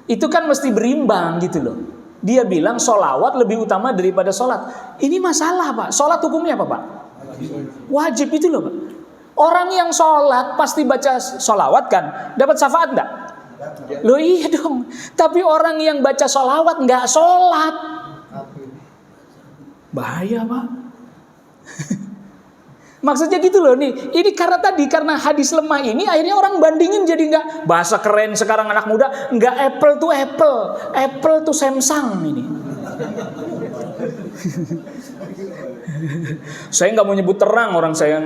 Itu kan mesti berimbang gitu loh. Dia bilang sholawat lebih utama daripada sholat. Ini masalah, Pak. Sholat hukumnya apa, Pak? Wajib itu loh, Pak. Orang yang sholat pasti baca sholawat kan? Dapat syafaat enggak? Loh iya dong. Tapi orang yang baca sholawat enggak sholat. Bahaya, Pak. Maksudnya gitu loh nih. Ini karena hadis lemah ini akhirnya orang bandingin jadi enggak bahasa keren sekarang anak muda, enggak apple to apple, apple to Samsung ini. Saya nggak mau nyebut terang, orang saya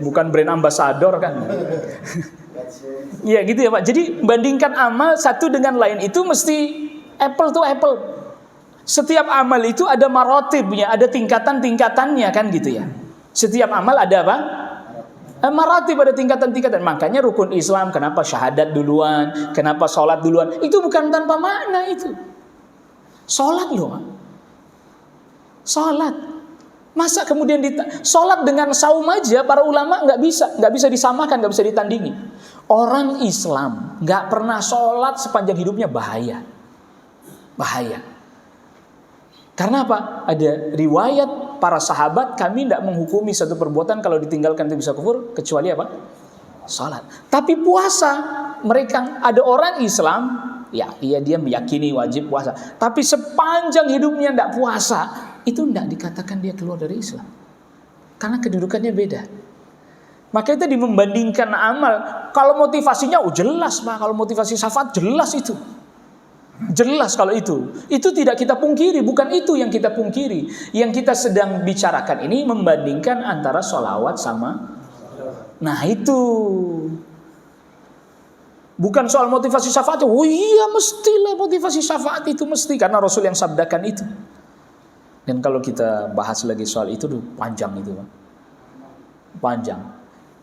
bukan brand ambassador kan. Iya gitu ya Pak. Jadi bandingkan amal satu dengan lain itu mesti apple to apple. Setiap amal itu ada marotibnya, ada tingkatan-tingkatannya kan gitu ya. Setiap amal ada apa? Maratib, ada tingkatan-tingkatan. Makanya rukun Islam, kenapa syahadat duluan, kenapa sholat duluan, itu bukan tanpa makna itu. Sholat loh, sholat. Masa kemudian sholat dengan saum aja para ulama nggak bisa disamakan, nggak bisa ditandingi. Orang Islam nggak pernah sholat sepanjang hidupnya, bahaya. Karena apa? Ada riwayat para sahabat, kami tidak menghukumi satu perbuatan kalau ditinggalkan itu bisa kufur kecuali apa? Salat. Tapi puasa, mereka ada orang Islam, ya dia meyakini wajib puasa, tapi sepanjang hidupnya tidak puasa, itu tidak dikatakan dia keluar dari Islam. Karena kedudukannya beda. Maka itu membandingkan amal. Kalau motivasinya jelas Pak, kalau motivasi syafaat jelas itu. Jelas kalau itu tidak kita pungkiri, bukan itu yang kita pungkiri. Yang kita sedang bicarakan ini membandingkan antara sholawat sama. Nah itu bukan soal motivasi syafaat. Oh iya mestilah motivasi syafaat itu mesti, karena Rasul yang sabdakan itu. Dan kalau kita bahas lagi soal itu panjang itu Pak. Panjang.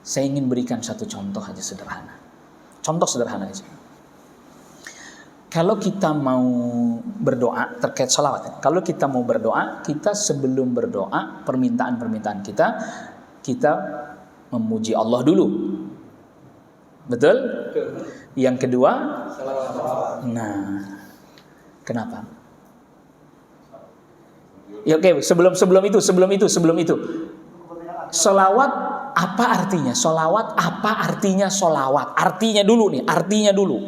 Saya ingin berikan satu contoh aja sederhana. Contoh sederhana aja. Kalau kita mau berdoa terkait sholawat, kalau kita mau berdoa, kita sebelum berdoa permintaan kita memuji Allah dulu, betul? Yang kedua, nah, kenapa? Ya oke, sebelum itu. Sholawat apa artinya? Sholawat apa artinya? Sholawat artinya dulu.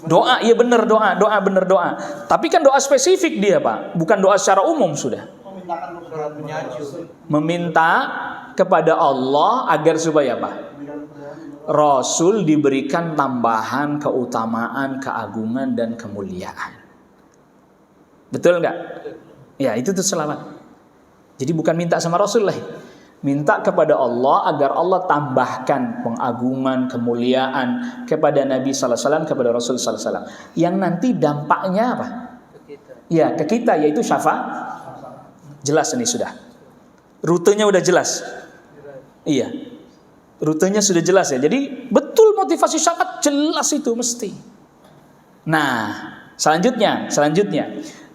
Doa, iya benar doa benar doa. Tapi kan doa spesifik dia Pak, bukan doa secara umum sudah. Meminta kepada Allah agar supaya apa? Rasul diberikan tambahan keutamaan, keagungan dan kemuliaan. Betul nggak? Ya itu tuh selawat. Jadi bukan minta sama Rasul lah. Minta kepada Allah agar Allah tambahkan pengagungan, kemuliaan kepada Nabi sallallahu alaihi wasallam, kepada Rasul sallallahu alaihi wasallam. Yang nanti dampaknya apa? Ya, ke kita yaitu syafaat. Jelas ini sudah. Rutenya udah jelas. Iya. Rutenya sudah jelas ya. Jadi betul motivasi syafaat jelas itu mesti. Nah, selanjutnya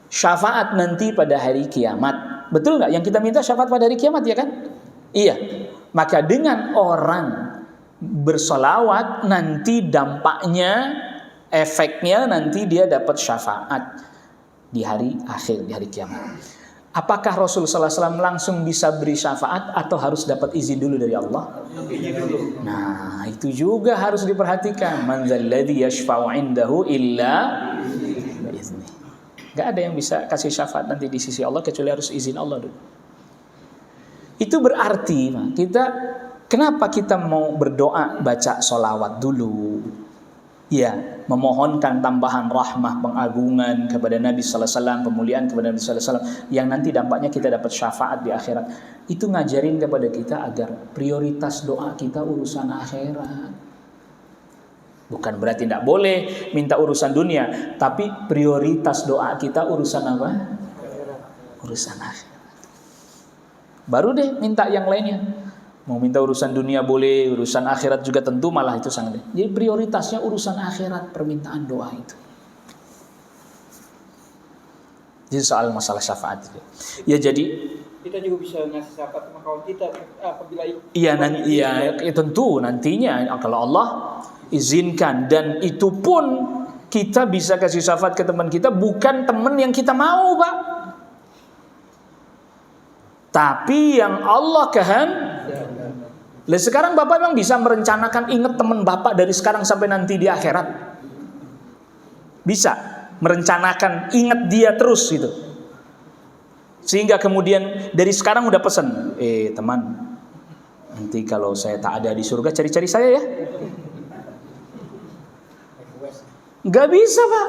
syafaat nanti pada hari kiamat. Betul nggak? Yang kita minta syafaat pada hari kiamat ya kan? Iya, maka dengan orang bersolawat nanti dampaknya, efeknya nanti dia dapat syafaat di hari akhir, di hari kiamat. Apakah Rasulullah SAW langsung bisa beri syafaat atau harus dapat izin dulu dari Allah? Nah, itu juga harus diperhatikan. Man dzalladzi yashfa'u 'indahu illa bi'idznih. Gak ada yang bisa kasih syafaat nanti di sisi Allah kecuali harus izin Allah dulu. Itu berarti kenapa kita mau berdoa baca sholawat dulu? Ya, memohonkan tambahan rahmah, pengagungan kepada Nabi sallallahu alaihi wasallam, pemuliaan kepada Nabi sallallahu alaihi wasallam yang nanti dampaknya kita dapat syafaat di akhirat. Itu ngajarin kepada kita agar prioritas doa kita urusan akhirat. Bukan berarti tidak boleh minta urusan dunia, tapi prioritas doa kita urusan apa? Urusan akhirat. Baru deh minta yang lainnya. Mau minta urusan dunia boleh, urusan akhirat juga tentu malah itu sangat. Jadi prioritasnya urusan akhirat, permintaan doa itu. Jadi soal masalah syafaat itu. Ya jadi kita juga bisa ngasih syafaat sama kawan kita apabila tentu nantinya kalau Allah izinkan, dan itu pun kita bisa kasih syafaat ke teman kita bukan teman yang kita mau, Pak. Tapi yang Allah kehendaki. Sekarang Bapak memang bisa merencanakan ingat teman Bapak dari sekarang sampai nanti di akhirat. Bisa merencanakan ingat dia terus gitu. Sehingga kemudian dari sekarang udah pesan, teman, nanti kalau saya tak ada di surga cari-cari saya ya. Gak bisa, Pak.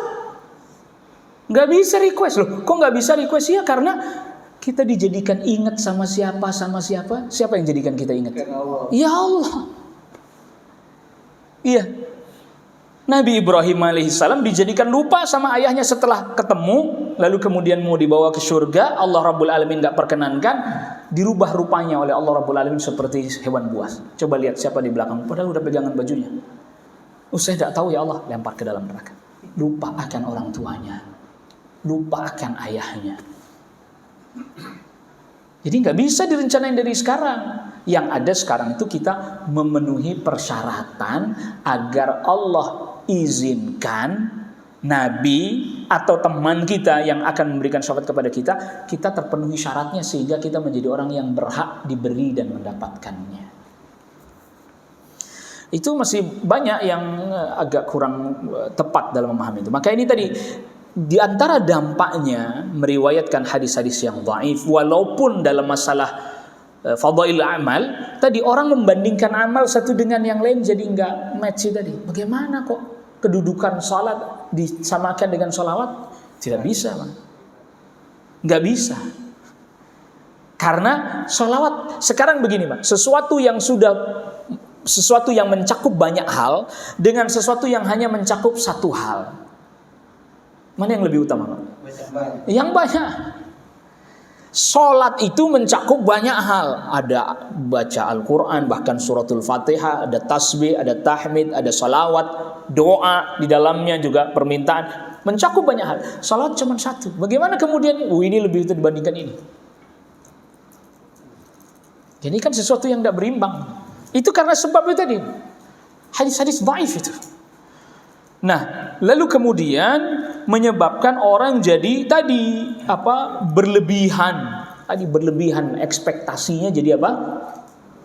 Gak bisa request loh. Kok gak bisa request ya? Karena Kita dijadikan ingat sama siapa? Siapa yang jadikan kita ingat? Karena Allah. Ya Allah. Iya. Nabi Ibrahim alaihissalam dijadikan lupa sama ayahnya setelah ketemu, lalu kemudian mau dibawa ke surga, Allah Rabbul Alamin gak perkenankan, dirubah rupanya oleh Allah Rabbul Alamin seperti hewan buas. Coba lihat siapa di belakang, padahal udah pegangan bajunya. Saya tidak tahu ya Allah, lempar ke dalam neraka. Lupa akan orang tuanya, lupa akan ayahnya. Jadi nggak bisa direncanain dari sekarang. Yang ada sekarang itu kita memenuhi persyaratan agar Allah izinkan Nabi atau teman kita yang akan memberikan syafaat kepada kita, kita terpenuhi syaratnya sehingga kita menjadi orang yang berhak diberi dan mendapatkannya. Itu masih banyak yang agak kurang tepat dalam memahami itu. Maka ini tadi di antara dampaknya meriwayatkan hadis-hadis yang dhaif, walaupun dalam masalah fadail amal tadi orang membandingkan amal satu dengan yang lain jadi nggak match tadi. Bagaimana kok kedudukan salat disamakan dengan sholawat? Tidak bisa, Bang. Nggak bisa. Karena sholawat sekarang begini, Bang, sesuatu yang mencakup banyak hal dengan sesuatu yang hanya mencakup satu hal. Mana yang lebih utama, Bang? Yang banyak. Salat itu mencakup banyak hal. Ada baca Al-Quran, bahkan suratul Fatihah, ada tasbih, ada tahmid, ada salawat, doa di dalamnya juga permintaan. Mencakup banyak hal. Salat cuma satu. Bagaimana kemudian ini lebih itu dibandingkan ini? Jadi kan sesuatu yang tidak berimbang. Itu karena sebab itu tadi. Hadis-hadis dhaif itu. Nah, lalu kemudian menyebabkan orang jadi tadi berlebihan. Tadi berlebihan, ekspektasinya jadi apa?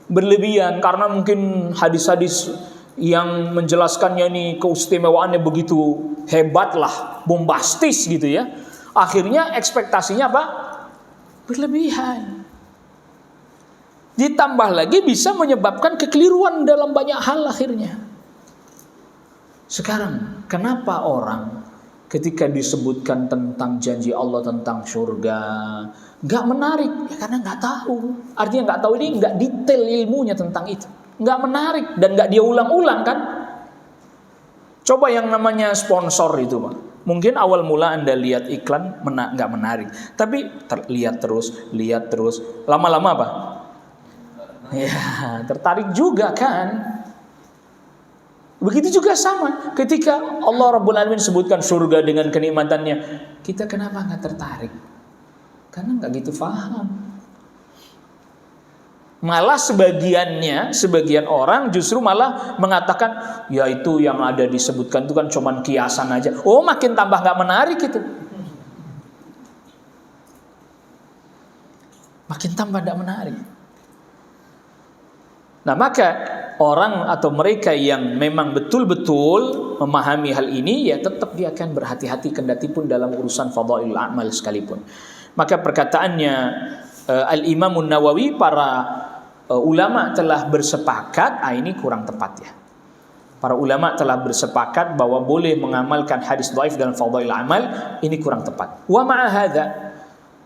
Berlebihan karena mungkin hadis-hadis yang menjelaskannya ini keistimewaannya begitu hebat lah, bombastis gitu ya. Akhirnya ekspektasinya apa? Berlebihan. Ditambah lagi bisa menyebabkan kekeliruan dalam banyak hal akhirnya. Sekarang, kenapa orang ketika disebutkan tentang janji Allah tentang surga nggak menarik? Ya karena nggak tahu. Artinya nggak tahu ini nggak detail ilmunya tentang itu. Nggak menarik dan nggak dia ulang-ulang kan? Coba yang namanya sponsor itu, Pak. Mungkin awal mula Anda lihat iklan nggak menarik, tapi lihat terus, lama-lama apa? Ya tertarik juga kan? Begitu juga sama ketika Allah Rabbul Alamin sebutkan surga dengan kenikmatannya, kita kenapa nggak tertarik? Karena nggak gitu paham. Malah sebagian orang justru malah mengatakan, ya itu yang ada disebutkan itu kan cuman kiasan aja. Oh, makin tambah nggak menarik itu. Makin tambah nggak menarik. Nah, maka orang atau mereka yang memang betul-betul memahami hal ini, ya tetap dia akan berhati-hati kendati pun dalam urusan fadail amal sekalipun. Maka perkataannya Al-Imam Nawawi, para ulama telah bersepakat, ini kurang tepat ya. Para ulama telah bersepakat bahwa boleh mengamalkan hadis dhaif dalam fadail amal, ini kurang tepat. Wa ma'a hadza,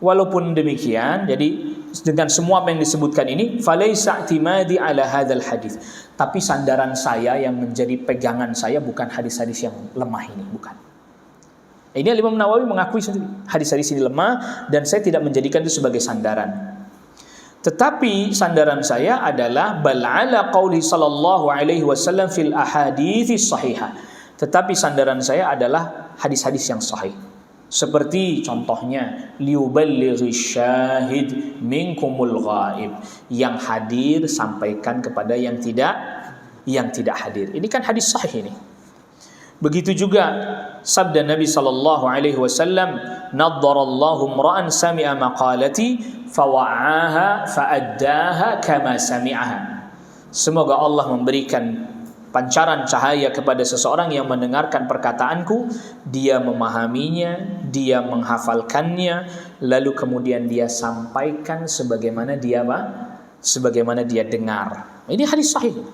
walaupun demikian, jadi dengan semua apa yang disebutkan ini, falaisa i'timadi ala hadzal hadis. Tapi sandaran saya yang menjadi pegangan saya bukan hadis-hadis yang lemah ini, bukan. Ini Imam Nawawi mengakui sendiri, hadis-hadis ini lemah dan saya tidak menjadikan itu sebagai sandaran. Tetapi sandaran saya adalah bal ala qauli sallallahu alaihi wasallam fil ahadits sahihah. Tetapi sandaran saya adalah hadis-hadis yang sahih. Seperti contohnya liuballighi syahid minkumul ghaib, yang hadir sampaikan kepada yang tidak hadir. Ini kan hadis sahih ini. Begitu juga sabda Nabi sallallahu alaihi wasallam, naddarallahu imra'an sami'a maqalati fawa'aha fa'addaha kama sami'aha. Semoga Allah memberikan pancaran cahaya kepada seseorang yang mendengarkan perkataanku, dia memahaminya, dia menghafalkannya, lalu kemudian dia sampaikan sebagaimana dia dengar. Ini hadis sahih.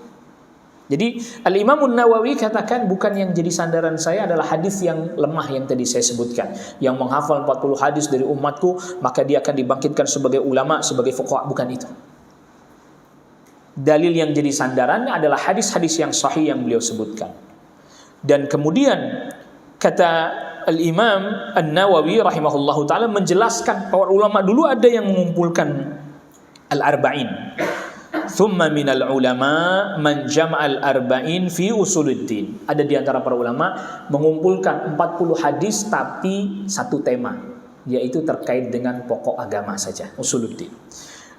Jadi Al-Imam Nawawi katakan bukan yang jadi sandaran saya adalah hadis yang lemah yang tadi saya sebutkan, yang menghafal 40 hadis dari umatku maka dia akan dibangkitkan sebagai ulama, sebagai fuqaha, bukan itu. Dalil yang jadi sandarannya adalah hadis-hadis yang sahih yang beliau sebutkan. Dan kemudian kata Al-Imam An-Nawawi rahimahullahu ta'ala menjelaskan para ulama dulu ada yang mengumpulkan Al-Arba'in. Thumma minal ulama man jama'al arba'in fi usuluddin. Ada di antara para ulama mengumpulkan 40 hadis tapi satu tema, yaitu terkait dengan pokok agama saja, usuluddin.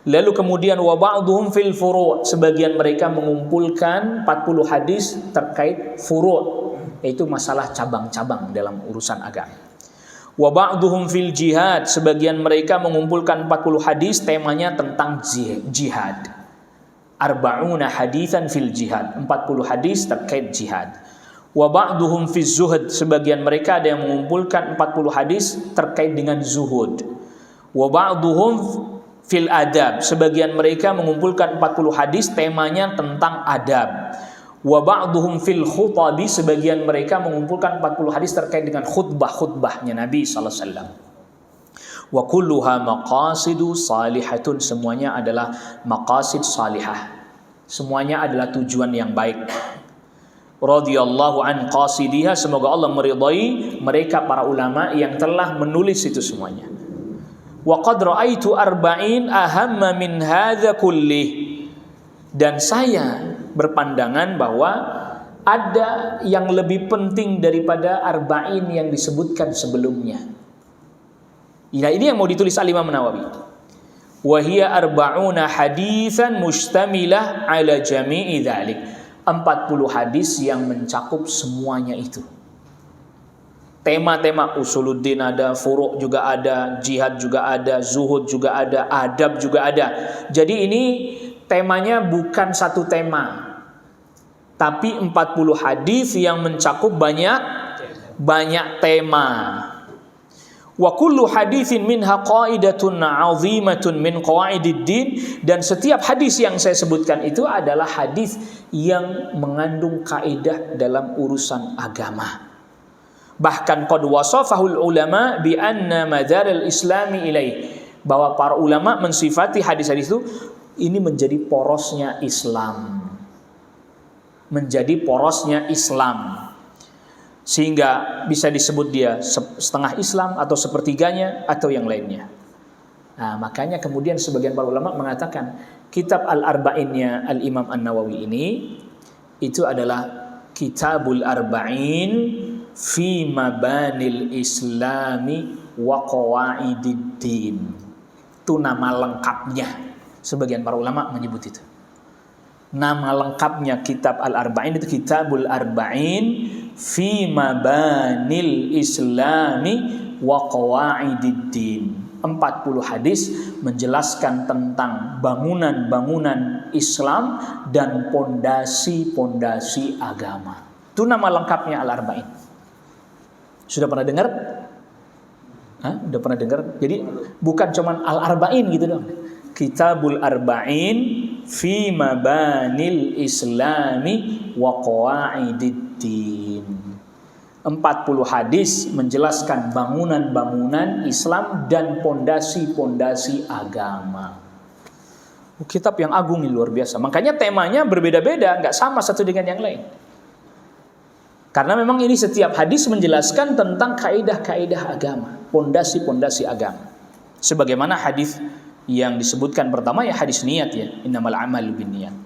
Lalu kemudian wa ba'dhum fil furu', sebagian mereka mengumpulkan 40 hadis terkait furu', yaitu masalah cabang-cabang dalam urusan agama. Wa ba'dhum fil jihad, sebagian mereka mengumpulkan 40 hadis temanya tentang jihad. Arba'una haditsan fil jihad, 40 hadis terkait jihad. Wa ba'duhum fiz zuhud, sebagian mereka ada yang mengumpulkan 40 hadis terkait dengan zuhud. Wa ba'duhum fil adab, sebagian mereka mengumpulkan 40 hadis temanya tentang adab. Wa ba'duhum fil khutabi, sebagian mereka mengumpulkan 40 hadis terkait dengan khutbah-khutbahnya Nabi sallallahu alaihi wasallam. Wa kulluha maqasidu salihatun, semuanya adalah maqasid salihah, semuanya adalah tujuan yang baik. Radhiyallahu an qasidiha, semoga Allah meridai mereka para ulama yang telah menulis itu semuanya. Wa qad ra'aitu arba'in ahamma min hadza kullih, dan saya berpandangan bahwa ada yang lebih penting daripada arba'in yang disebutkan sebelumnya. Nah, ini yang mau ditulis Al-Imam Nawawi. Wa hiya arba'una haditsan mustamilah ala jami'i dzalik. 40 hadis yang mencakup semuanya itu. Tema-tema usuluddin ada, furu' juga ada, jihad juga ada, zuhud juga ada, adab juga ada. Jadi ini temanya bukan satu tema, tapi 40 hadis yang mencakup banyak tema. Wa kullu haditsin minha qaidatun 'azimatun min qawaididdin, dan setiap hadis yang saya sebutkan itu adalah hadis yang mengandung kaidah dalam urusan agama. Bahkan qad wasafahul ulama bi anna madaral islami ilaih, bahwa para ulama mensifati hadis-hadis itu ini menjadi porosnya Islam. Menjadi porosnya Islam. Sehingga bisa disebut dia setengah Islam atau sepertiganya atau yang lainnya. Nah, makanya kemudian sebagian para ulama mengatakan kitab Al-Arba'innya Al-Imam An-Nawawi ini itu adalah Kitabul Arba'in fi mabanil Islami wa qawaididdin. Itu nama lengkapnya. Sebagian para ulama menyebut itu. Nama lengkapnya kitab Al-Arba'in itu Kitabul Arba'in fi mabanil Islami wa qawaididdin. 40 hadis menjelaskan tentang bangunan-bangunan Islam dan pondasi-pondasi agama. Itu nama lengkapnya Al-Arba'in. Sudah pernah dengar? Udah pernah dengar? Jadi bukan cuman Al-Arba'in gitu dong. Kitabul Arba'in fi mabanil Islami wa qawaididdin. 40 hadis menjelaskan bangunan-bangunan Islam dan pondasi-pondasi agama. Kitab yang agung ini, luar biasa. Makanya temanya berbeda-beda, nggak sama satu dengan yang lain. Karena memang ini setiap hadis menjelaskan tentang kaidah-kaidah agama, pondasi-pondasi agama. Sebagaimana hadis yang disebutkan pertama ya hadis niat ya, innamal a'malu binniyat.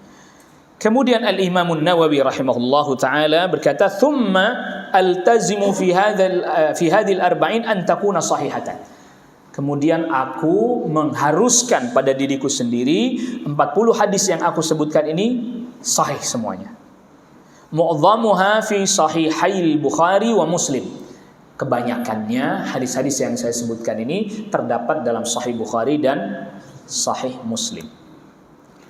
Kemudian Al-Imam An-Nawawi rahimahullahu taala berkata, "Tsumma altazimu fi hadhil arba'in an takuna sahihatan." Kemudian aku mengharuskan pada diriku sendiri 40 hadis yang aku sebutkan ini sahih semuanya. Mu'dhamuha fi sahihail Bukhari wa Muslim. Kebanyakannya hadis-hadis yang saya sebutkan ini terdapat dalam Sahih Bukhari dan Sahih Muslim.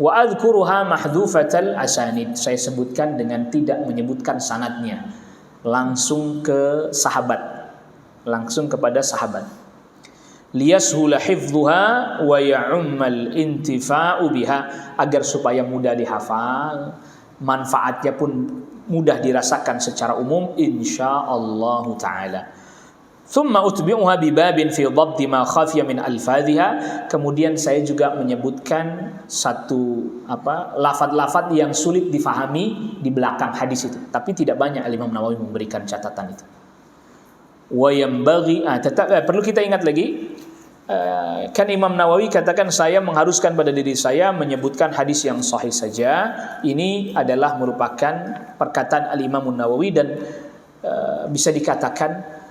Wa adhkuruha mahdhufatal asanid. Saya sebutkan dengan tidak menyebutkan sanadnya, langsung ke sahabat, langsung kepada sahabat. Liyashula hifdhuha wa ya'ummal intifa'u biha, agar supaya mudah dihafal manfaatnya pun mudah dirasakan secara umum insyaallah taala. Thumma utbi'uha bibabin fi dhabti ma khafiya min alfadhiha. Kemudian saya juga menyebutkan satu lafaz-lafaz yang sulit difahami di belakang hadis itu. Tapi tidak banyak Imam Nawawi memberikan catatan itu. Wa yanbaghi perlu kita ingat lagi, kan Imam Nawawi katakan saya mengharuskan pada diri saya menyebutkan hadis yang sahih saja. Ini adalah merupakan perkataan Al-Imam Nawawi dan bisa dikatakan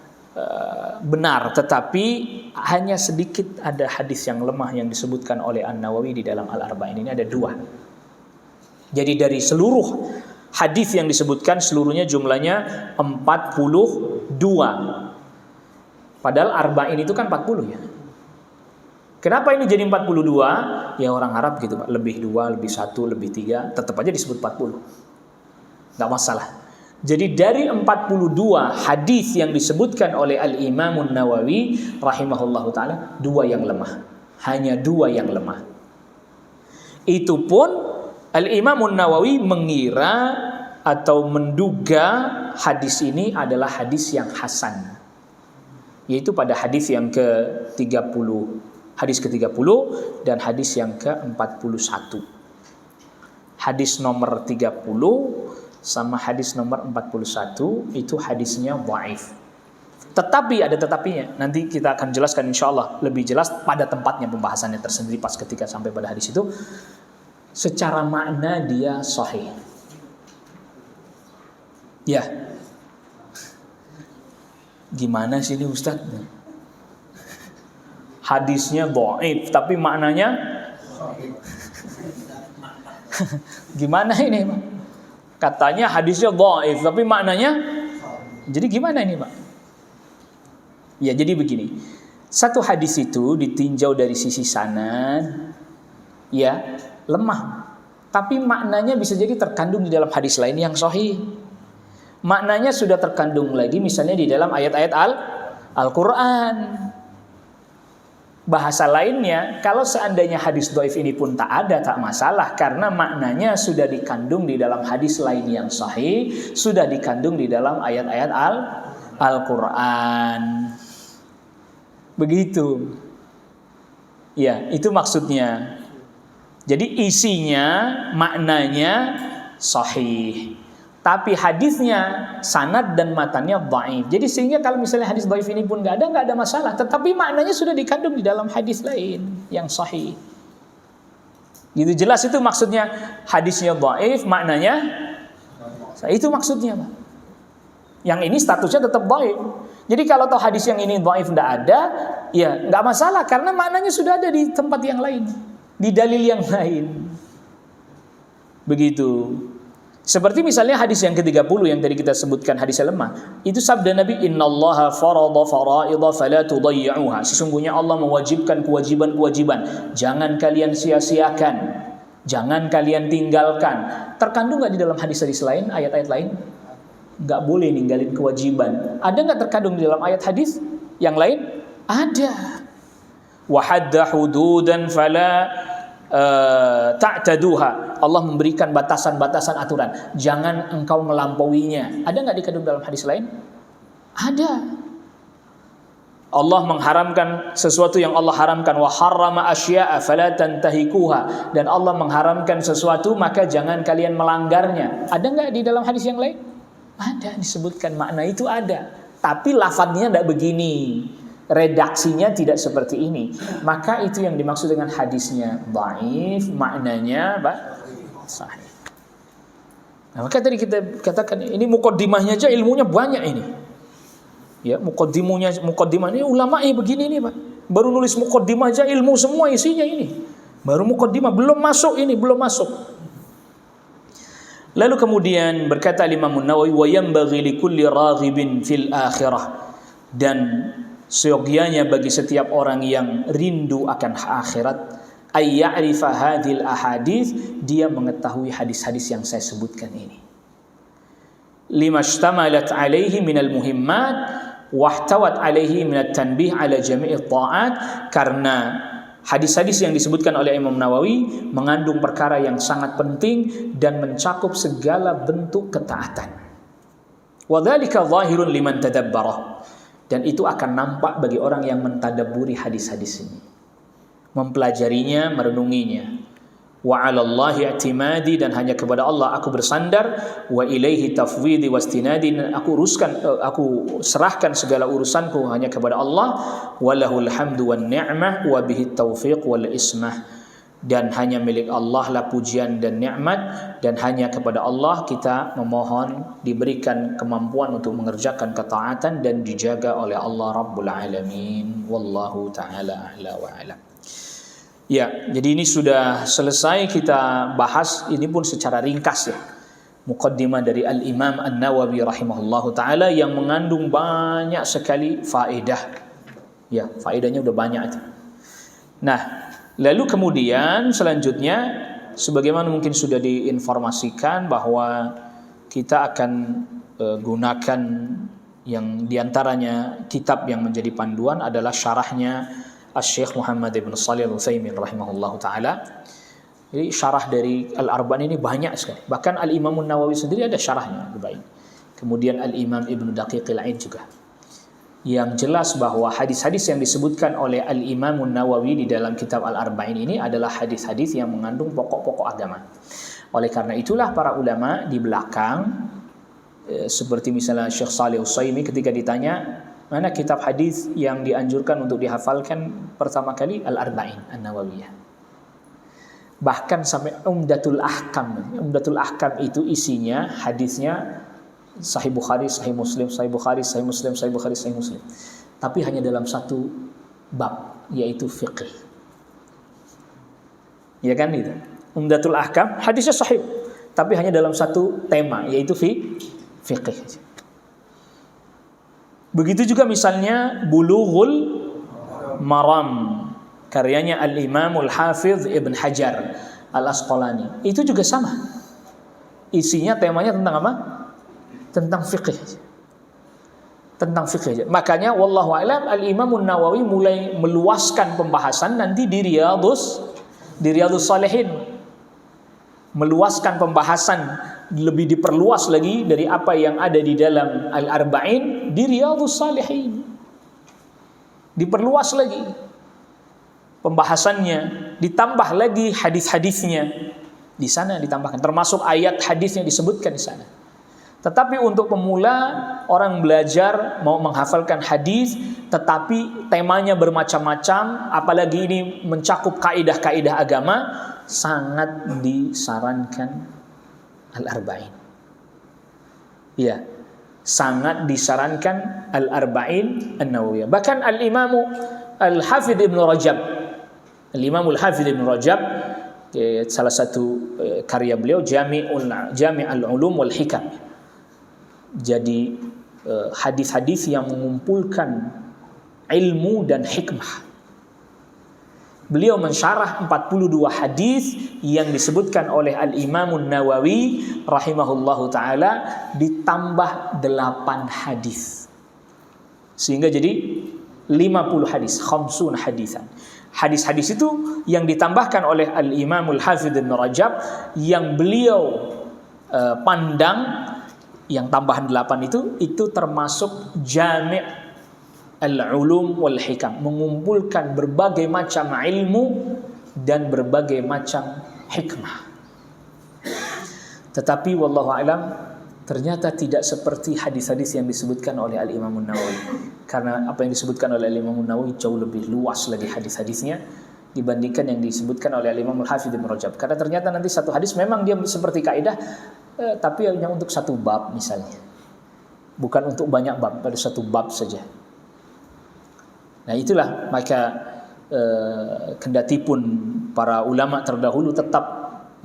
benar, tetapi hanya sedikit ada hadis yang lemah yang disebutkan oleh An-Nawawi di dalam Al-Arba'in. Ini ada 2. Jadi dari seluruh hadis yang disebutkan seluruhnya jumlahnya 42. Padahal Arba'in itu kan 40 ya. Kenapa ini jadi 42? Ya orang Arab gitu Pak, lebih 2, lebih 1, lebih 3, tetap aja disebut 40. Enggak masalah. Jadi dari 42 hadis yang disebutkan oleh Al-Imam Nawawi rahimahullahu taala, 2 yang lemah. Hanya 2 yang lemah. Itu pun Al-Imam Nawawi mengira atau menduga hadis ini adalah hadis yang hasan. Yaitu pada hadis yang ke-30, hadis ke-30 dan hadis yang ke-41. Hadis nomor 30 sama hadis nomor 41 itu hadisnya dhaif. Tetapi ada tetapinya. Nanti kita akan jelaskan insyaallah lebih jelas pada tempatnya pembahasannya tersendiri pas ketika sampai pada hadis itu. Secara makna dia sahih. Ya. Gimana sih ini Ustaz? Hadisnya dhaif tapi maknanya sahih. Gimana ini, Pak? Katanya hadisnya dhaif tapi maknanya jadi gimana ini Pak? Ya jadi begini. Satu hadis itu ditinjau dari sisi sanad ya lemah. Tapi maknanya bisa jadi terkandung di dalam hadis lain yang sahih. Maknanya sudah terkandung lagi misalnya di dalam ayat-ayat Al-Qur'an. Bahasa lainnya, kalau seandainya hadis dhaif ini pun tak ada, tak masalah, karena maknanya sudah dikandung di dalam hadis lain yang sahih, sudah dikandung di dalam ayat-ayat Al-Qur'an. Begitu. Ya, itu maksudnya. Jadi isinya, maknanya sahih. Tapi hadisnya, sanad dan matanya dhaif. Jadi sehingga kalau misalnya hadis dhaif ini pun nggak ada masalah. Tetapi maknanya sudah dikandung di dalam hadis lain yang sahih. Gitu jelas itu maksudnya hadisnya dhaif, maknanya itu maksudnya, Pak. Yang ini statusnya tetap dhaif. Jadi kalau tahu hadis yang ini dhaif nggak ada, ya nggak masalah karena maknanya sudah ada di tempat yang lain, di dalil yang lain. Begitu. Seperti misalnya hadis yang ke-30 yang tadi kita sebutkan hadis lemah. Itu sabda Nabi, "Innallaha farada faraidha fala tudayyi'uha." Sesungguhnya Allah mewajibkan kewajiban-kewajiban, jangan kalian sia-siakan, jangan kalian tinggalkan. Terkandung enggak di dalam hadis-hadis lain, ayat-ayat lain? Enggak boleh ninggalin kewajiban. Ada enggak terkandung di dalam ayat hadis yang lain? Ada. Wa hadda hududan fala ta'taduha. Allah memberikan batasan-batasan aturan, jangan engkau melampauinya. Ada enggak dikandung dalam hadis lain? Ada. Allah mengharamkan sesuatu yang Allah haramkan, wa harrama asya'a fala tantahikuha, dan Allah mengharamkan sesuatu maka jangan kalian melanggarnya. Ada enggak di dalam hadis yang lain? Ada, disebutkan makna itu ada. Tapi lafadznya enggak begini. Redaksinya tidak seperti ini. Maka itu yang dimaksud dengan hadisnya dhaif, maknanya sahih. Nah, maka tadi kita katakan ini muqaddimahnya aja ilmunya banyak ini. Ya, muqaddimah ini ulama begini nih, Pak. Baru nulis muqaddimah aja ilmu semua isinya ini. Baru muqaddimah belum masuk. Lalu kemudian berkata Imam Nawawi, wa yanbaghi likulli raghibin fil akhirah, dan seyogianya bagi setiap orang yang rindu akan akhirat, ay ya'rifa hadhil ahadits, dia mengetahui hadis-hadis yang saya sebutkan ini. Limashtamalat alaihi minal muhimmat wahtawat alaihi minat tanbih ala jami'i ta'at, karena Hadis-hadis yang disebutkan oleh Imam Nawawi mengandung perkara yang sangat penting dan mencakup segala bentuk ketaatan. Wa dzalika zahirun liman tadabbarah. Dan itu akan nampak bagi orang yang mentadabburi hadis-hadis ini, mempelajarinya, merenunginya. Wa 'alallahi i'timadi, dan hanya kepada Allah aku bersandar, wa ilaihi tafwidi wastinadi, dan aku serahkan segala urusanku hanya kepada Allah, walahul hamdu wan ni'mah wa bihi taufiq wal ismah, dan hanya milik Allah lah pujian dan nikmat, dan hanya kepada Allah kita memohon diberikan kemampuan untuk mengerjakan ketaatan dan dijaga oleh Allah Rabbul Alamin. Wallahu ta'ala a'la wa a'lam. Ya, jadi ini sudah selesai kita bahas, ini pun secara ringkas ya, muqaddimah dari Al-Imam An-Nawawi rahimahullahu ta'ala yang mengandung banyak sekali faedah. Ya, faedahnya udah banyak itu. Nah, lalu kemudian selanjutnya, sebagaimana mungkin sudah diinformasikan bahwa kita akan gunakan yang diantaranya kitab yang menjadi panduan adalah syarahnya Asy-Syaikh Muhammad ibn Shalih Al-Utsaimin rahimahullahu taala. Jadi syarah dari Al-Arba'in ini banyak sekali. Bahkan Al-Imam An-Nawawi sendiri ada syarahnya lebih baik. Kemudian Al-Imam Ibnu Daqiqil Aid juga. Yang jelas bahwa hadis-hadis yang disebutkan oleh Al-Imam An-Nawawi di dalam kitab Al-Arba'in ini adalah hadis-hadis yang mengandung pokok-pokok agama. Oleh karena itulah para ulama di belakang seperti misalnya Syekh Shalih Al-Utsaimin ketika ditanya mana kitab hadis yang dianjurkan untuk dihafalkan pertama kali, Al-Arba'in An-Nawawiyah. Bahkan sampai Umdatul Ahkam. Umdatul Ahkam itu isinya hadisnya Sahih Bukhari, Sahih Muslim, Sahih Bukhari, Sahih Muslim, Sahih Bukhari, Sahih Muslim. Tapi hanya dalam satu bab, yaitu fiqh. Ya kan itu. Umdatul Ahkam hadisnya sahih, tapi hanya dalam satu tema, yaitu fiqh. Begitu juga misalnya Bulughul Maram karyanya Al-Imamul Hafiz Ibn Hajar Al-Asqalani. Itu juga sama. Isinya temanya tentang apa? Tentang fiqh. Tentang fiqh. Makanya wallahu a'lam Al-Imam An-Nawawi mulai meluaskan pembahasan nanti di Riyadhus Shalihin. Meluaskan pembahasan, lebih diperluas lagi dari apa yang ada di dalam Al-Arba'in di Riyadhus Shalihin. Diperluas lagi pembahasannya, ditambah lagi hadis-hadisnya di sana ditambahkan, termasuk ayat hadisnya disebutkan di sana. Tetapi untuk pemula, orang belajar mau menghafalkan hadis, tetapi temanya bermacam-macam, apalagi ini mencakup kaidah-kaidah agama, sangat disarankan Al-Arba'in. Ya, sangat disarankan Al-Arba'in An-Nawawiyah. Bahkan Al-Imamu Al-Hafidh Ibn Rajab, Al-Imamul Hafidh Ibn Rajab, salah satu karya beliau Jami'ul Ulum wal Hikam. Jadi hadis-hadis yang mengumpulkan ilmu dan hikmah. Beliau mensyarah 42 hadis yang disebutkan oleh Al-Imam An-Nawawi rahimahullahu taala ditambah 8 hadis. Sehingga jadi 50 hadis, 50 hadisan. Hadis-hadis itu yang ditambahkan oleh Al-Imamul Hafidh Ibn Rajab yang beliau pandang, yang tambahan 8 itu termasuk Jami' al-Ulum wal Hikam, mengumpulkan berbagai macam ilmu dan berbagai macam hikmah. Tetapi wallahu a'lam ternyata tidak seperti hadis-hadis yang disebutkan oleh Al-Imam An-Nawawi. Karena apa yang disebutkan oleh Al-Imam An-Nawawi jauh lebih luas lagi hadis-hadisnya dibandingkan yang disebutkan oleh Al-Imam Al-Hafidh Ibn Rajab. Karena ternyata nanti satu hadis memang dia seperti kaidah, tapi hanya untuk satu bab misalnya, bukan untuk banyak bab, pada satu bab saja. Nah itulah, maka kendatipun para ulama terdahulu tetap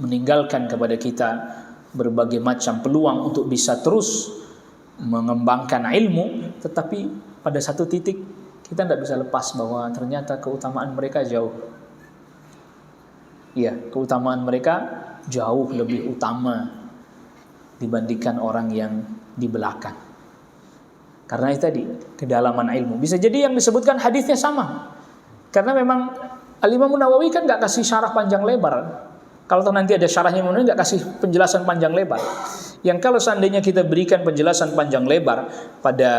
meninggalkan kepada kita berbagai macam peluang untuk bisa terus mengembangkan ilmu, tetapi pada satu titik kita tidak bisa lepas bahwa ternyata keutamaan mereka jauh. Iya, keutamaan mereka jauh lebih utama dibandingkan orang yang di belakang. Karena itu tadi, kedalaman ilmu. Bisa jadi yang disebutkan hadisnya sama. Karena memang Al-Imam Nawawi kan nggak kasih syarah panjang lebar. Kalau nanti ada syarahnya nggak kasih penjelasan panjang lebar. Yang kalau seandainya kita berikan penjelasan panjang lebar pada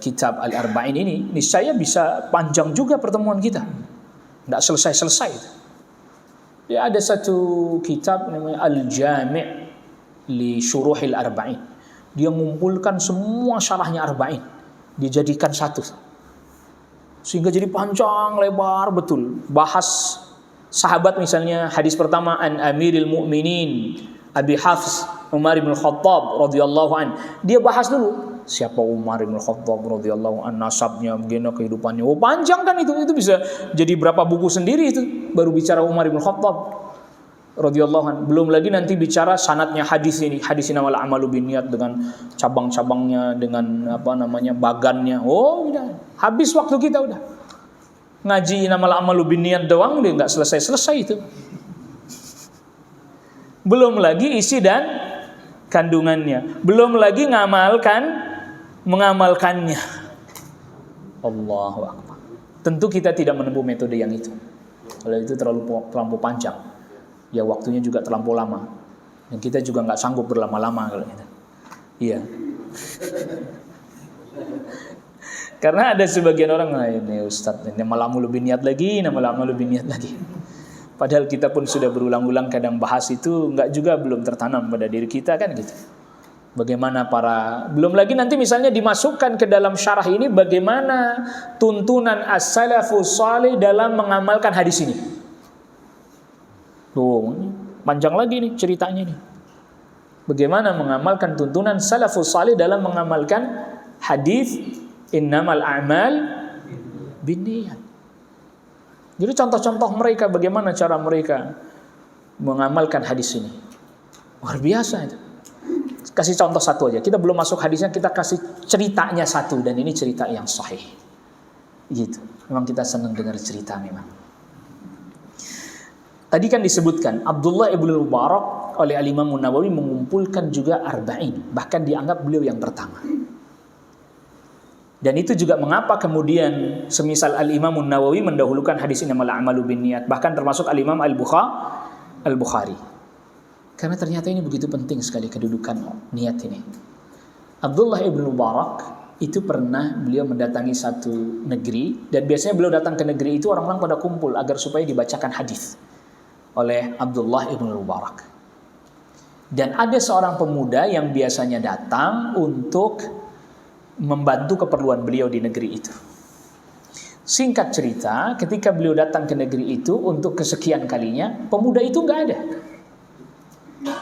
kitab Al-Arba'in ini, niscaya bisa panjang juga pertemuan kita. Nggak selesai-selesai. Ya, ada satu kitab namanya Al-Jami' li Syuruhil Arba'in. Dia mengumpulkan semua syarahnya Arba'in, dijadikan satu. Sehingga jadi panjang lebar betul. Bahas sahabat misalnya, hadis pertama an Amiril Mu'minin Abi Hafs Umar bin Khattab radhiyallahu an. Dia bahas dulu siapa Umar bin Khattab radhiyallahu an, nasabnya, begini kehidupannya. Oh, panjang kan itu bisa jadi berapa buku sendiri itu baru bicara Umar bin Khattab radhiyallahu an. Belum lagi nanti bicara sanadnya hadis ini wal amalu binniyat dengan cabang-cabangnya, dengan bagannya. Oh, udah habis waktu kita udah. Ngaji inamal amalu binniyat doang dia nggak selesai itu. Belum lagi isi dan kandungannya. Belum lagi mengamalkannya. Allahu akbar. Tentu kita tidak menempuh metode yang itu. Kalau itu terlalu panjang. Ya waktunya juga terlampau lama. Dan kita juga nggak sanggup berlama-lama kalau gitu. Iya. Karena ada sebagian orang, ini Ustadz, ini malah lebih niat lagi. Padahal kita pun sudah berulang-ulang kadang bahas itu, juga belum tertanam pada diri kita kan gitu. Bagaimana belum lagi nanti misalnya dimasukkan ke dalam syarah ini bagaimana tuntunan as-salafus salih dalam mengamalkan hadis ini. Tuh, panjang lagi nih ceritanya nih. Bagaimana mengamalkan tuntunan salafus salih dalam mengamalkan hadis innamal a'mal binniyat. Jadi contoh-contoh mereka, bagaimana cara mereka mengamalkan hadis ini. Luar biasa itu. Kasih contoh satu aja. Kita belum masuk hadisnya, kita kasih ceritanya satu, dan ini cerita yang sahih. Gitu. Memang kita senang dengar cerita memang. Tadi kan disebutkan Abdullah ibn Mubarak oleh Al-Imam Nawawi mengumpulkan juga arba'in, bahkan dianggap beliau yang pertama. Dan itu juga mengapa kemudian semisal Al-Imam Nawawi mendahulukan hadis innamal a'malu binniyat, bahkan termasuk Al-Imam Al-Bukhari. Karena ternyata ini begitu penting sekali kedudukan niat ini. Abdullah ibn Mubarak itu pernah beliau mendatangi satu negeri, dan biasanya beliau datang ke negeri itu orang-orang pada kumpul agar supaya dibacakan hadis oleh Abdullah ibn Mubarak. Dan ada seorang pemuda yang biasanya datang untuk membantu keperluan beliau di negeri itu. Singkat cerita, ketika beliau datang ke negeri itu untuk kesekian kalinya, pemuda itu nggak ada.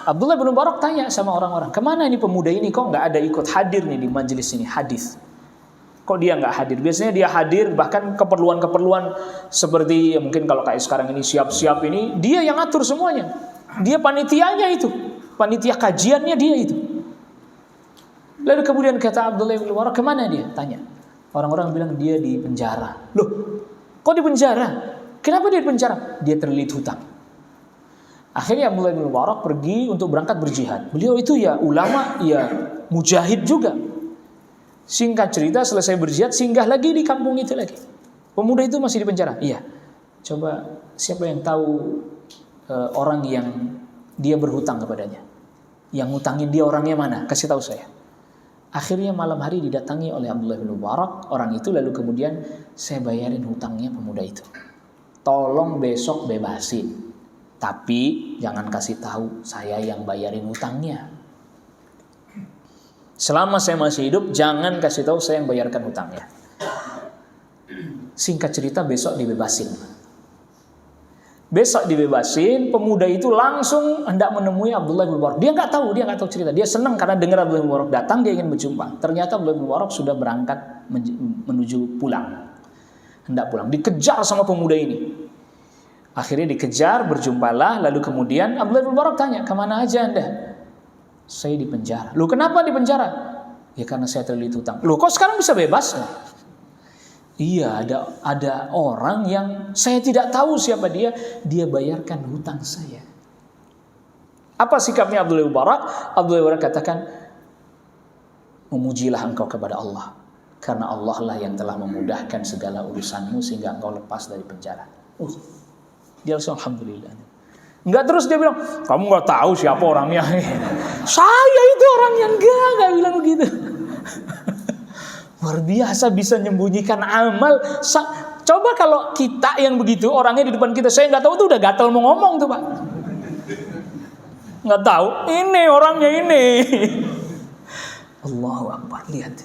Abdullah bin Mubarak tanya sama orang-orang, kemana ini pemuda ini, kok nggak ada ikut hadir nih di majelis ini hadis? Kok dia nggak hadir? Biasanya dia hadir, bahkan keperluan-keperluan seperti mungkin kalau kayak sekarang ini siap-siap ini, dia yang atur semuanya. Dia panitianya itu, panitia kajiannya dia itu. Lalu kemudian kata Abdullah bin Mubarak, kemana dia? Tanya. Orang-orang bilang dia di penjara. Loh, kok di penjara? Kenapa dia di penjara? Dia terlilit hutang. Akhirnya Abdullah bin Mubarak pergi untuk berangkat berjihad. Beliau itu ya ulama, ya mujahid juga. Singkat cerita, selesai berjihad, singgah lagi di kampung itu lagi. Pemuda itu masih di penjara. Iya. Coba siapa yang tahu orang yang dia berhutang kepadanya? Yang ngutangin dia orangnya mana? Kasih tahu saya. Akhirnya malam hari didatangi oleh Abdullah bin Mubarak orang itu, lalu kemudian saya bayarin hutangnya pemuda itu. Tolong besok bebasin, tapi jangan kasih tahu saya yang bayarin hutangnya. Selama saya masih hidup jangan kasih tahu saya yang bayarkan hutangnya. Singkat cerita besok dibebasin. Besok dibebasin, pemuda itu langsung hendak menemui Abdullah bin Mubarak. Dia nggak tahu cerita. Dia senang karena dengar Abdullah bin Mubarak datang, dia ingin berjumpa. Ternyata Abdullah bin Mubarak sudah berangkat menuju pulang. Hendak pulang. Dikejar sama pemuda ini. Akhirnya dikejar, berjumpalah, lalu kemudian Abdullah bin Mubarak tanya, kemana aja Anda? Saya di penjara. Loh, kenapa di penjara? Ya karena saya terlilit hutang. Loh, kok sekarang bisa bebas? Iya, ada orang yang saya tidak tahu siapa dia bayarkan hutang saya. Apa sikapnya Abdullah bin Mubarak? Abdullah bin Mubarak katakan, memujilah engkau kepada Allah, karena Allah lah yang telah memudahkan segala urusanmu sehingga engkau lepas dari penjara. Dia langsung alhamdulillah. Enggak terus dia bilang, kamu nggak tahu siapa orangnya. Saya itu orangnya, enggak bilang begitu. Luar biasa bisa menyembunyikan amal. Coba kalau kita yang begitu, orangnya di depan kita, saya nggak tahu tuh udah gatal mau ngomong tuh Pak. Nggak tahu, ini orangnya ini. Allahu Akbar, lihat.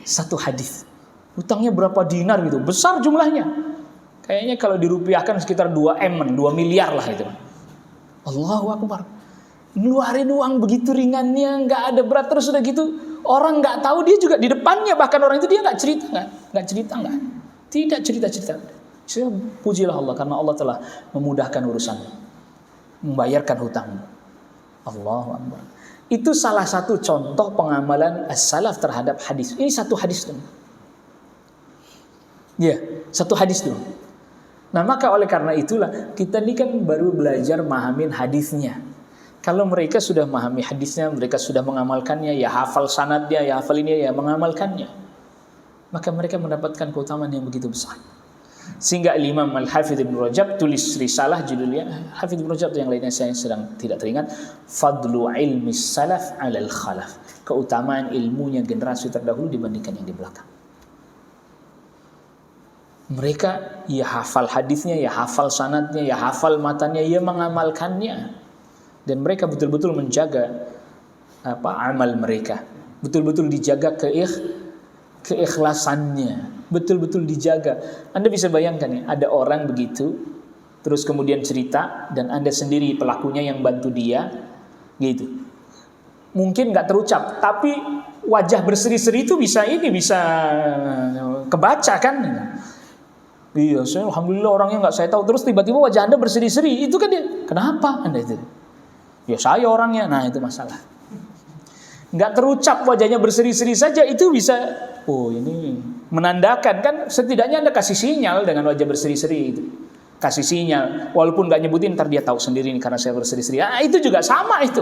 Satu hadis. Utangnya berapa dinar gitu, besar jumlahnya. Kayaknya kalau dirupiahkan sekitar 2 miliar lah itu. Allahu Akbar. Ngeluarin uang begitu ringannya, nggak ada berat, terus udah gitu. Orang nggak tahu, dia juga di depannya, bahkan orang itu dia nggak cerita. Tidak cerita. Saya pujilah Allah karena Allah telah memudahkan urusan, membayarkan hutang. Allahu Akbar. Itu salah satu contoh pengamalan as-salaf terhadap hadis. Ini satu hadis tuh. Ya, satu hadis tuh. Nah, maka oleh karena itulah kita ini kan baru belajar mahamin hadisnya. Kalau mereka sudah memahami hadisnya, mereka sudah mengamalkannya, ya hafal sanadnya, ya hafal ini, ya mengamalkannya, maka mereka mendapatkan keutamaan yang begitu besar. Sehingga Imam Al-Hafidz Ibnu Rajab tulis risalah judulnya, Hafidz Ibnu Rajab yang lainnya saya sedang tidak teringat, Fadlu ilmi salaf 'alal khalaf. Keutamaan ilmunya generasi terdahulu dibandingkan yang di belakang. Mereka ya hafal hadisnya, ya hafal sanadnya, ya hafal matanya, ya mengamalkannya. Dan mereka betul-betul menjaga amal mereka. Betul-betul dijaga keikhlasannya. Betul-betul dijaga. Anda bisa bayangkan ya, ada orang begitu, terus kemudian cerita, dan Anda sendiri pelakunya yang bantu dia, gitu. Mungkin nggak terucap, tapi wajah berseri-seri itu bisa kebaca kan? Iya, saya alhamdulillah orangnya nggak saya tahu. Terus tiba-tiba wajah Anda berseri-seri, itu kan dia. Kenapa Anda itu? Ya saya orangnya. Nah itu masalah. Nggak terucap wajahnya berseri-seri saja itu bisa. Oh ini menandakan kan, setidaknya Anda kasih sinyal dengan wajah berseri-seri itu. Kasih sinyal, walaupun nggak nyebutin, ntar dia tahu sendiri nih karena saya berseri-seri. Ah itu juga sama itu.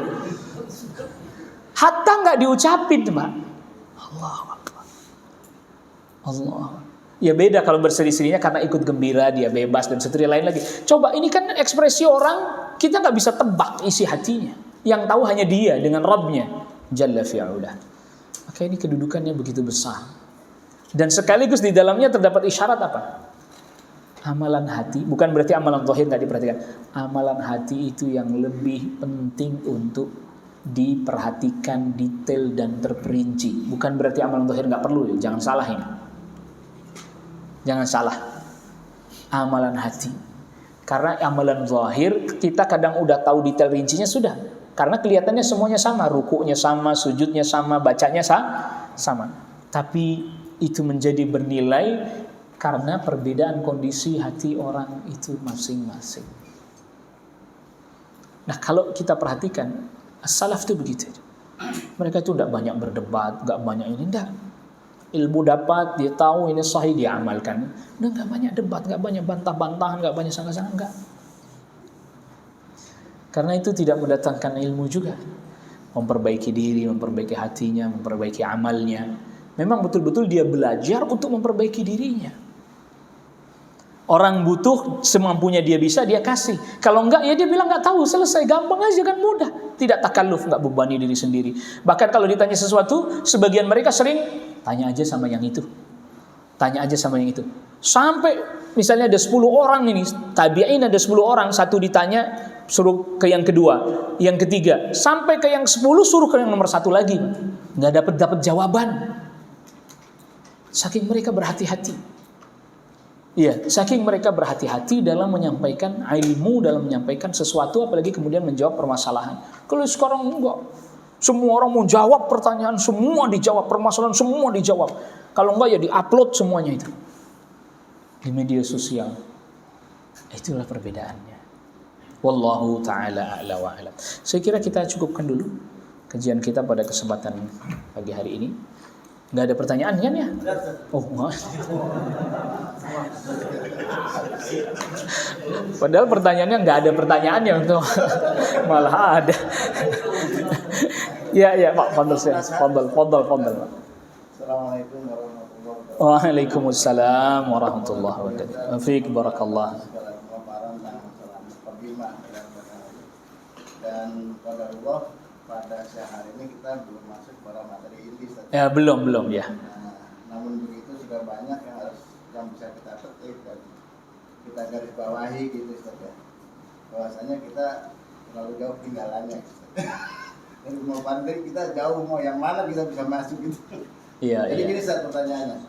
Hatta nggak diucapin, Mbak. Allah. Ya beda kalau berseri-serinya karena ikut gembira, dia bebas dan seterusnya lain lagi. Coba ini kan ekspresi orang, kita nggak bisa tebak isi hatinya. Yang tahu hanya dia dengan Rabbnya Jalla fi'ala. Maka ini kedudukannya begitu besar. Dan sekaligus di dalamnya terdapat isyarat apa? Amalan hati, bukan berarti amalan zahir nggak diperhatikan. Amalan hati itu yang lebih penting untuk diperhatikan detail dan terperinci. Bukan berarti amalan zahir nggak perlu, jangan salah ini. Jangan salah. Amalan hati. Karena amalan zahir kita kadang udah tahu detail rincinya sudah. Karena kelihatannya semuanya sama, rukuknya sama, sujudnya sama, bacanya sama. Tapi itu menjadi bernilai karena perbedaan kondisi hati orang itu masing-masing. Nah, kalau kita perhatikan as-salaf itu begitu. Mereka itu tidak banyak berdebat, tidak banyak ini, tidak. Ilmu dapat, dia tahu ini sahih, dia amalkan. Udah nggak banyak debat, nggak banyak bantah-bantahan, nggak banyak sangka-sangka, enggak. Karena itu tidak mendatangkan ilmu juga. Memperbaiki diri, memperbaiki hatinya, memperbaiki amalnya. Memang betul-betul dia belajar untuk memperbaiki dirinya. Orang butuh, semampunya dia bisa, dia kasih. Kalau enggak, ya dia bilang nggak tahu, selesai, gampang aja kan, mudah. Tidak takalluf, nggak bebani diri sendiri. Bahkan kalau ditanya sesuatu, sebagian mereka sering tanya aja sama yang itu. Tanya aja sama yang itu. Sampai misalnya ada 10 orang ini, tabi'in ada 10 orang, satu ditanya, suruh ke yang kedua, yang ketiga, sampai ke yang 10 suruh ke yang nomor 1 lagi. Nggak dapat jawaban. Saking mereka berhati-hati. Iya, saking mereka berhati-hati dalam menyampaikan ilmu, dalam menyampaikan sesuatu, apalagi kemudian menjawab permasalahan. Kalau sekarang enggak. Semua orang mau jawab pertanyaan, semua dijawab, permasalahan semua dijawab. Kalau enggak ya di-upload semuanya itu di media sosial. Itulah perbedaannya. Wallahu ta'ala a'la wa a'lam. Saya kira kita cukupkan dulu kajian kita pada kesempatan pagi hari ini. Nggak ada pertanyaan kan ya? Oh, padahal pertanyaannya nggak ada pertanyaannya untuk malah ada. Ya Pak, fadhil Pak. Assalamualaikum warahmatullahi wabarakatuh. Waalaikumsalam warahmatullahi wabarakatuh. Fiik barakallah. segala pemaparan tentang masalah mukadimah dan pada Allah pada siang hari ini kita belum masuk pada materi inti Ustaz. Ya, belum ya. Nah, namun begitu sudah banyak yang bisa kita petik dan kita garis bawahi gitu Ustaz ya. Bahwasanya kita terlalu jauh tinggalannya Ustaz. Dan mau pandai kita jauh, mau yang mana kita bisa masuk gitu. Iya, Jadi iya. gini Ustaz pertanyaannya.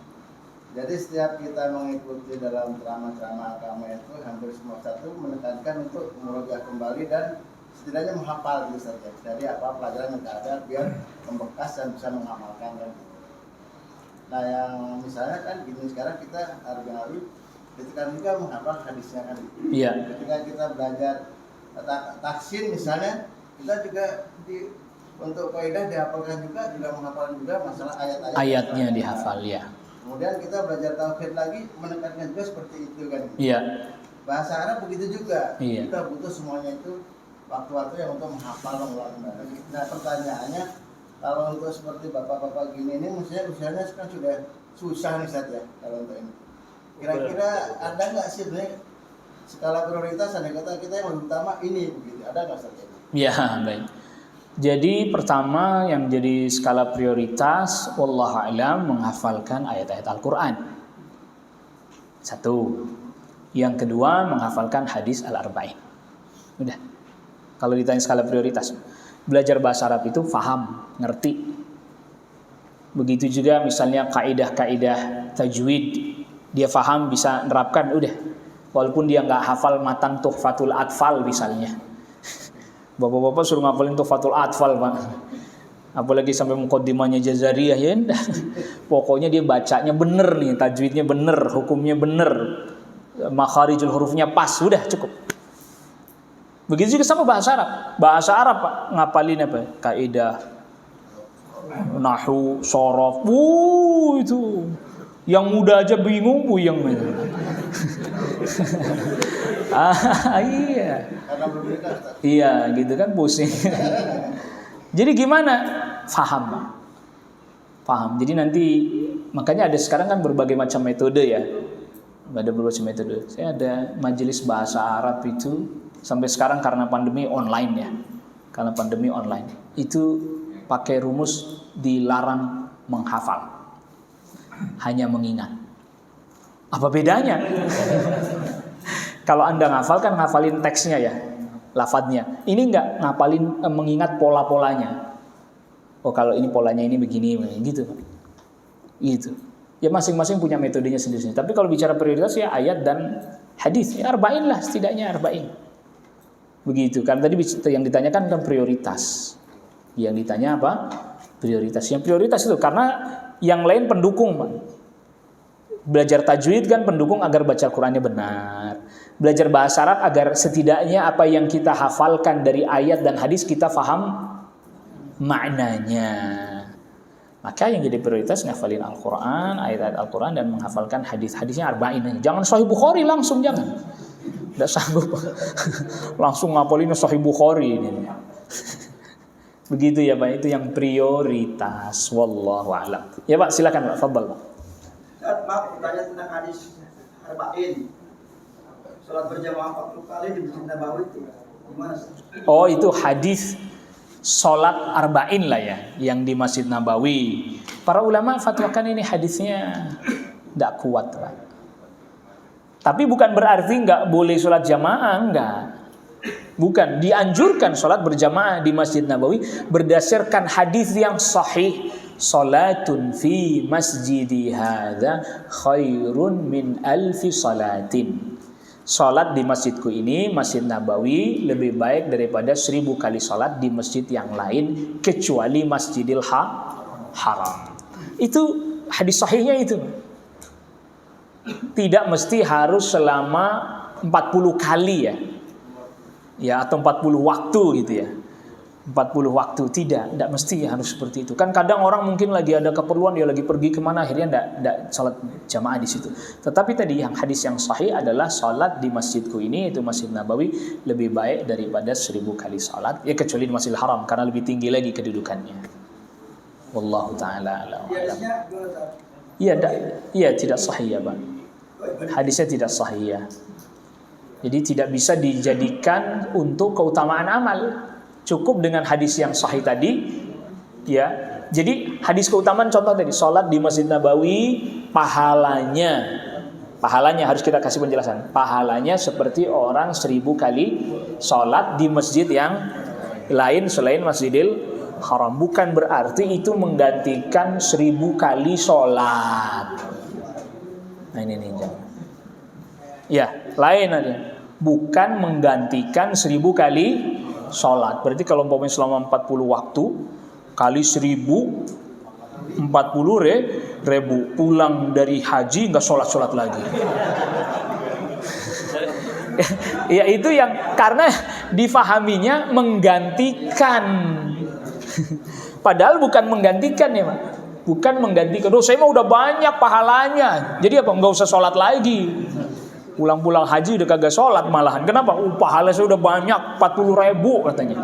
Jadi setiap kita mengikuti dalam ceramah-ceramah agama itu hampir semua satu menekankan untuk murojaah kembali dan setidaknya menghafal gitu saja. Jadi apa pelajaran yang ada biar membekas dan bisa mengamalkan kan. Nah yang misalnya kan gini sekarang kita hari ketika juga menghafal hadisnya kan. Iya. Ketika kita belajar taksin misalnya kita juga untuk kaidah dihafalkan juga menghafal juga masalah ayat-ayat. Ayatnya dihafal ya. Kemudian kita belajar tauhid lagi menekankan juga seperti itu kan. Iya. Bahasa Arab begitu juga. Iya. Kita butuh semuanya itu waktu-waktu yang untuk menghafal mengulang kembali. Nah pertanyaannya kalau untuk seperti bapak-bapak gini ini maksudnya usianya kan sudah susah nih Ustaz ya kalau untuk ini. Kira-kira ada nggak sih sebenarnya skala prioritas ada kata kita yang lebih utama ini begitu ada nggak Ustaz? Ya, baik. Jadi pertama yang jadi skala prioritas wallahu a'lam menghafalkan ayat-ayat Al-Qur'an. Satu. Yang kedua menghafalkan hadis Al-Arba'in. Udah. Kalau ditanya skala prioritas, belajar bahasa Arab itu faham, ngerti. Begitu juga misalnya kaidah-kaidah tajwid, dia faham bisa nerapkan, udah. Walaupun dia nggak hafal matan Tuhfatul Atfal misalnya. Bapak-bapak suruh ngapalin Tuhfatul Atfal, Pak. Apalagi sampai muqaddimahnya Jazariyah ya. Pokoknya dia bacanya bener nih, tajwidnya bener, hukumnya bener, makharijul hurufnya pas, sudah cukup. Begitu juga sama bahasa Arab. Bahasa Arab Pak, ngapalin apa? Kaidah, nahwu, shorof. Itu. Yang muda aja bingung puyeng. Iya. Karena belum nikah Ustaz. Iya, gitu kan pusing. Jadi gimana? Faham. Jadi nanti makanya ada sekarang kan berbagai macam metode ya. Ada berbagai macam metode. Saya ada majelis bahasa Arab itu sampai sekarang karena pandemi online ya. Karena pandemi online. Itu pakai rumus dilarang menghafal. Hanya mengingat. Apa bedanya? Kalau Anda ngafal kan ngafalin teksnya ya, lafadznya. Ini enggak ngafalin mengingat pola-polanya. Oh kalau ini polanya ini begini gitu. Gitu. Ya masing-masing punya metodenya sendiri. Tapi kalau bicara prioritas ya ayat dan hadis. Ya arba'in lah setidaknya arba'in. Begitu. Kan tadi yang ditanyakan kan prioritas. Yang ditanya apa? Prioritas. Yang prioritas itu karena yang lain pendukung, Pak. Belajar tajwid kan pendukung agar baca Qur'annya benar. Belajar bahasa Arab agar setidaknya apa yang kita hafalkan dari ayat dan hadis kita faham maknanya. Maka yang jadi prioritas ngafalin Al-Quran, ayat-ayat Al-Quran dan menghafalkan hadis-hadisnya arba'in. Jangan Sahih Bukhari langsung, jangan. Tidak sanggup. Langsung ngafalin Sahih Bukhari ini. Begitu ya Pak, itu yang prioritas. Wallahu a'lam. Ya Pak, silakan Pak, fadhal Pak. Ustaz, maaf bertanya tentang hadis arba'in. Salat berjamaah 40 kali di Masjid Nabawi itu gimana Ustaz? Oh, itu hadis salat arba'in lah ya, yang di Masjid Nabawi. Para ulama fatwakan ini hadisnya tidak kuat Pak. Tapi bukan berarti nggak boleh salat jamaah, enggak. Bukan, dianjurkan salat berjamaah di Masjid Nabawi berdasarkan hadis yang sahih. Salatun fi masjidi hadza khairun min alfi salatin. Salat di masjidku ini, Masjid Nabawi, lebih baik daripada 1000 kali salat di masjid yang lain kecuali Masjidil Haram. Itu hadis sahihnya itu. Tidak mesti harus selama 40 kali ya. Ya atau 40 waktu gitu ya. 40 waktu tidak mesti harus seperti itu. Kan kadang orang mungkin lagi ada keperluan, dia lagi pergi kemana, akhirnya tidak salat jamaah di situ. Tetapi tadi yang hadis yang sahih adalah salat di masjidku ini, itu Masjid Nabawi, lebih baik daripada 1000 kali salat. Ya kecuali di Masjidil Haram karena lebih tinggi lagi kedudukannya. Wallahu taala a'lam. Hadisnya gimana Ustaz? Iya tidak sahih ya Pak. Hadisnya tidak sahih ya. Jadi tidak bisa dijadikan untuk keutamaan amal. Cukup dengan hadis yang sahih tadi ya. Jadi hadis keutamaan contoh tadi, sholat di Masjid Nabawi pahalanya harus kita kasih penjelasan. Pahalanya seperti orang 1000 kali sholat di masjid yang lain selain Masjidil Haram. Bukan berarti itu menggantikan 1000 kali sholat. Nah ini nih. Ya, lain aja. Bukan menggantikan 1000 kali sholat. Berarti kalau umpamanya selama 40 waktu kali 1000, 40.000 pulang dari haji nggak sholat lagi. Ya itu yang karena difahaminya menggantikan. Padahal bukan menggantikan ya Pak. Bukan menggantikan. Saya mah udah banyak pahalanya. Jadi apa? Nggak usah sholat lagi. Pulang-pulang haji udah kagak sholat malahan. Kenapa? Pahala saya udah banyak, 40.000 katanya.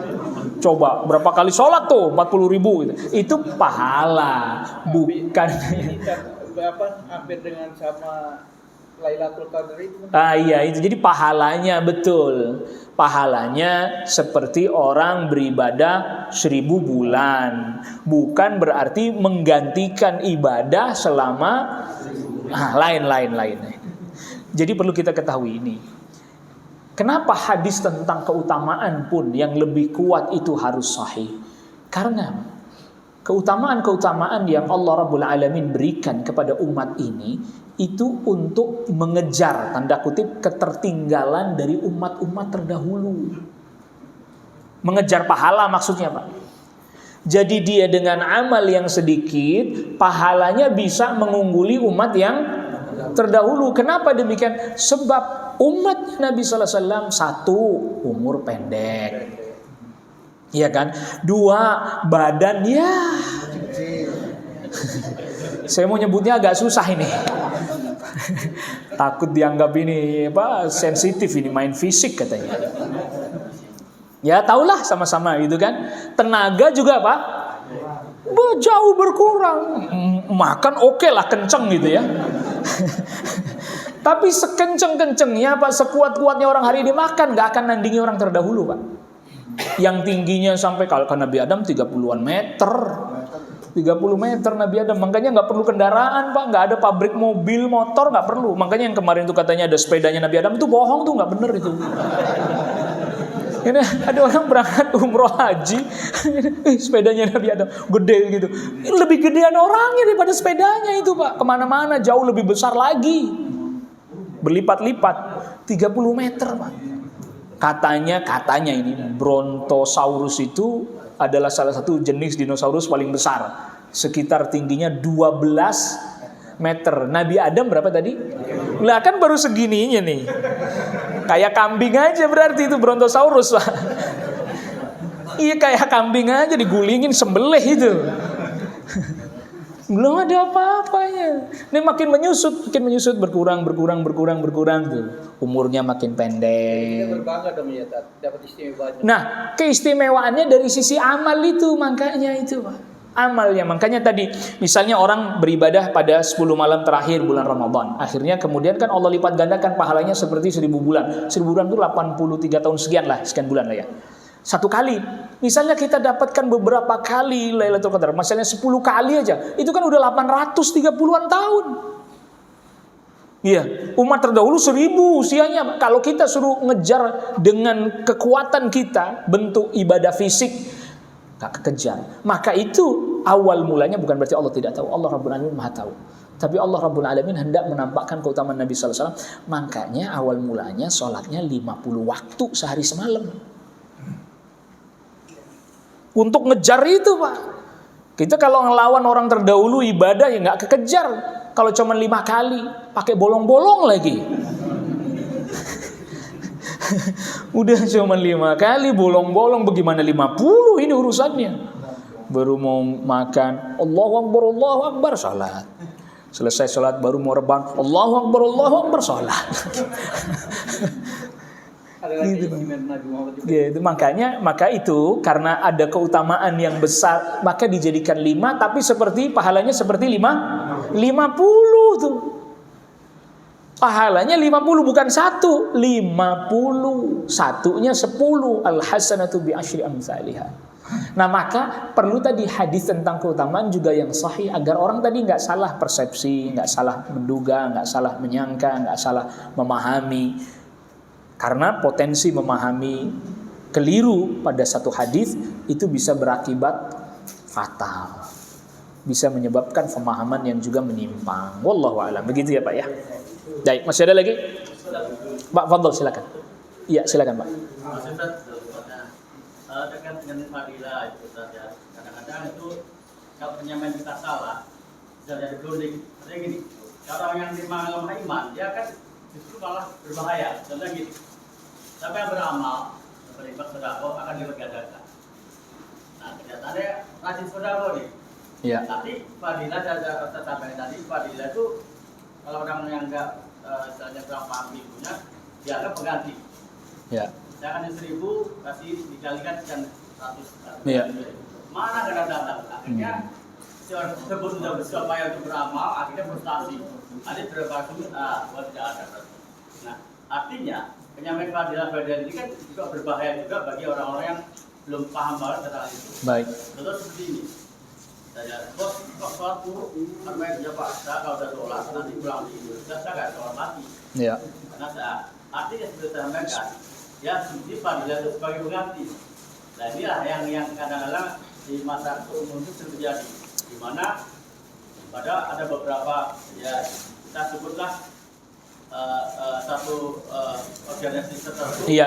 Coba berapa kali sholat tuh 40.000 gitu. Itu pahala, bukan. Hampir dengan sama Lailatul Qadar itu. Iya itu. Jadi pahalanya betul. Pahalanya seperti orang beribadah 1000 bulan. Bukan berarti menggantikan ibadah selama lain. Jadi perlu kita ketahui ini. Kenapa hadis tentang keutamaan pun yang lebih kuat itu harus sahih? Karena keutamaan-keutamaan yang Allah Rabbul Alamin berikan kepada umat ini itu untuk mengejar tanda kutip ketertinggalan dari umat-umat terdahulu. Mengejar pahala maksudnya Pak. Jadi dia dengan amal yang sedikit pahalanya bisa mengungguli umat yang terdahulu. Kenapa demikian? Sebab umat Nabi sallallahu alaihi wasallam satu, umur pendek. Iya kan? Dua, badan ya. Saya mau nyebutnya agak susah ini. Takut dianggap ini sensitif ini, main fisik katanya. Ya tahulah sama-sama gitu kan. Tenaga juga Pak jauh berkurang. Makan oke lah kenceng gitu ya. Tapi sekenceng-kencengnya Pak, sekuat-kuatnya orang hari ini makan gak akan nandingi orang terdahulu Pak. Yang tingginya sampai kalau Nabi Adam 30-an meter. 30 meter Nabi Adam. Makanya gak perlu kendaraan Pak. Gak ada pabrik mobil, motor gak perlu. Makanya yang kemarin itu katanya ada sepedanya Nabi Adam itu bohong tuh, gak bener itu. Ini ada orang berangkat umroh haji, sepedanya Nabi Adam gede gitu. Ini lebih gedean orangnya daripada sepedanya itu Pak. Kemana-mana jauh lebih besar lagi, berlipat-lipat 30 meter Pak. Katanya ini Brontosaurus itu adalah salah satu jenis dinosaurus paling besar, sekitar tingginya 12 meter. Nabi Adam berapa tadi? Lah kan baru segininya nih. Kayak kambing aja berarti itu Brontosaurus Pak. Iya kayak kambing aja digulingin sembelih itu. Belum ada apa-apanya. Ini makin menyusut berkurang tuh. Umurnya makin pendek. Kita berbangga dong ya dapat istimewa. Nah, keistimewaannya dari sisi amal itu makanya itu Pak. Amalnya, makanya tadi misalnya orang beribadah pada 10 malam terakhir bulan Ramadan, akhirnya kemudian kan Allah lipat gandakan pahalanya seperti 1000 bulan. 1000 bulan itu 83 tahun sekian bulan lah ya. Satu kali, misalnya kita dapatkan beberapa kali Lailatul Qadar, misalnya 10 kali aja, itu kan udah 830-an tahun. Iya, umat terdahulu 1000 usianya. Kalau kita suruh ngejar dengan kekuatan kita, bentuk ibadah fisik, gak kekejar. Maka itu awal mulanya bukan berarti Allah tidak tahu. Allah Rabbul Alamin Maha tahu. Tapi Allah Rabbul Alamin hendak menampakkan keutamaan Nabi sallallahu alaihi wasallam. Makanya awal mulanya sholatnya 50 waktu sehari semalam. Untuk ngejar itu Pak. Kita kalau ngelawan orang terdahulu ibadah ya gak kekejar. Kalau cuma 5 kali pakai bolong-bolong lagi. Udah cuma 5 kali bolong-bolong, bagaimana 50 ini urusannya. Baru mau makan Allahu Akbar salat. Selesai salat baru mau rebahan Allahu Akbar salat. Gitu. Maka itu karena ada keutamaan yang besar, maka dijadikan 5, tapi pahalanya seperti 5 50 tuh. Pahalanya 50 bukan 1, 50. Satunya 10. Al-hasanatu bi asyri amsalihha. Nah, maka perlu tadi hadis tentang keutamaan juga yang sahih agar orang tadi nggak salah persepsi, nggak salah menduga, nggak salah menyangka, nggak salah memahami. Karena potensi memahami keliru pada satu hadis itu bisa berakibat fatal. Bisa menyebabkan pemahaman yang juga menyimpang. Wallahu a'lam. Begitu ya, Pak ya. Baik, masih ada lagi? Pak Fadl silakan. Iya, silakan, Pak. Terkait dengan fadilah itu saja. Kadang-kadang itu kalau penyampaian kita salah, bisa jadi grounding. Artinya gini, kalau yang terima iman, dia kan justru malah berbahaya. Contohnya gini, siapa yang beramal, beribadah sedekah akan dilipat gandakan. Nah, kenyataannya rajin sedekah nih. Iya. Tapi fadilah saya sampaikan tadi, fadilah itu kalau orang yang enggak misalnya kurang paham ibunya, dianggap pengganti. Ya. Saya kan 1000 kasih dikalikan sekian 100. Iya. Mana kadang-kadang akhirnya si orang tersebut sudah bersuap payah untuk beramal, akhirnya frustasi. Ada berbagai tidak ada. Nah, artinya penyampaian fadilah ini kan juga berbahaya juga bagi orang-orang yang belum paham banget tentang itu. Baik. Contoh seperti ini. Saya kok sholat buruk, karena dia Pak, saya kalau udah sholat nanti pulang di Indonesia saya nggak sholat lagi. Iya. Karena saya artinya seperti saya sampaikan, ya seperti fadilah itu sebagai pengganti. Nah inilah yang kadang-kadang di masa umum itu sering terjadi, di mana pada ada beberapa ya kita sebutlah satu organisasi tertentu. Iya.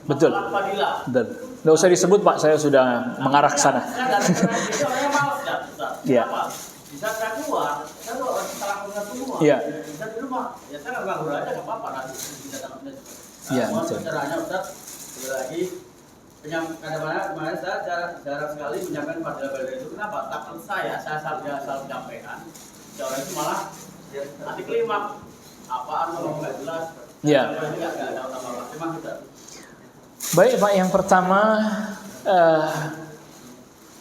Betul. Fadilah. Betul. Nggak usah disebut, Pak, saya sudah mengarah ke sana. Iya. Bisa saya keluar, saya tuh setelah keluar semua. Iya. Bisa di rumah, ya saya nggak nganggur aja nggak apa-apa nanti bisa dapat. Iya, betul. Caranya Ustaz, sekali lagi kadang-kadang kemarin saya jarang sekali menyampaikan fadilah itu. Kenapa? Takut saya salah menyampaikan. Orang itu malah nanti klimaks. Apaan ngomong nggak jelas? Iya. Nggak ada apa-apa. Terima kasih. Baik, Pak, yang pertama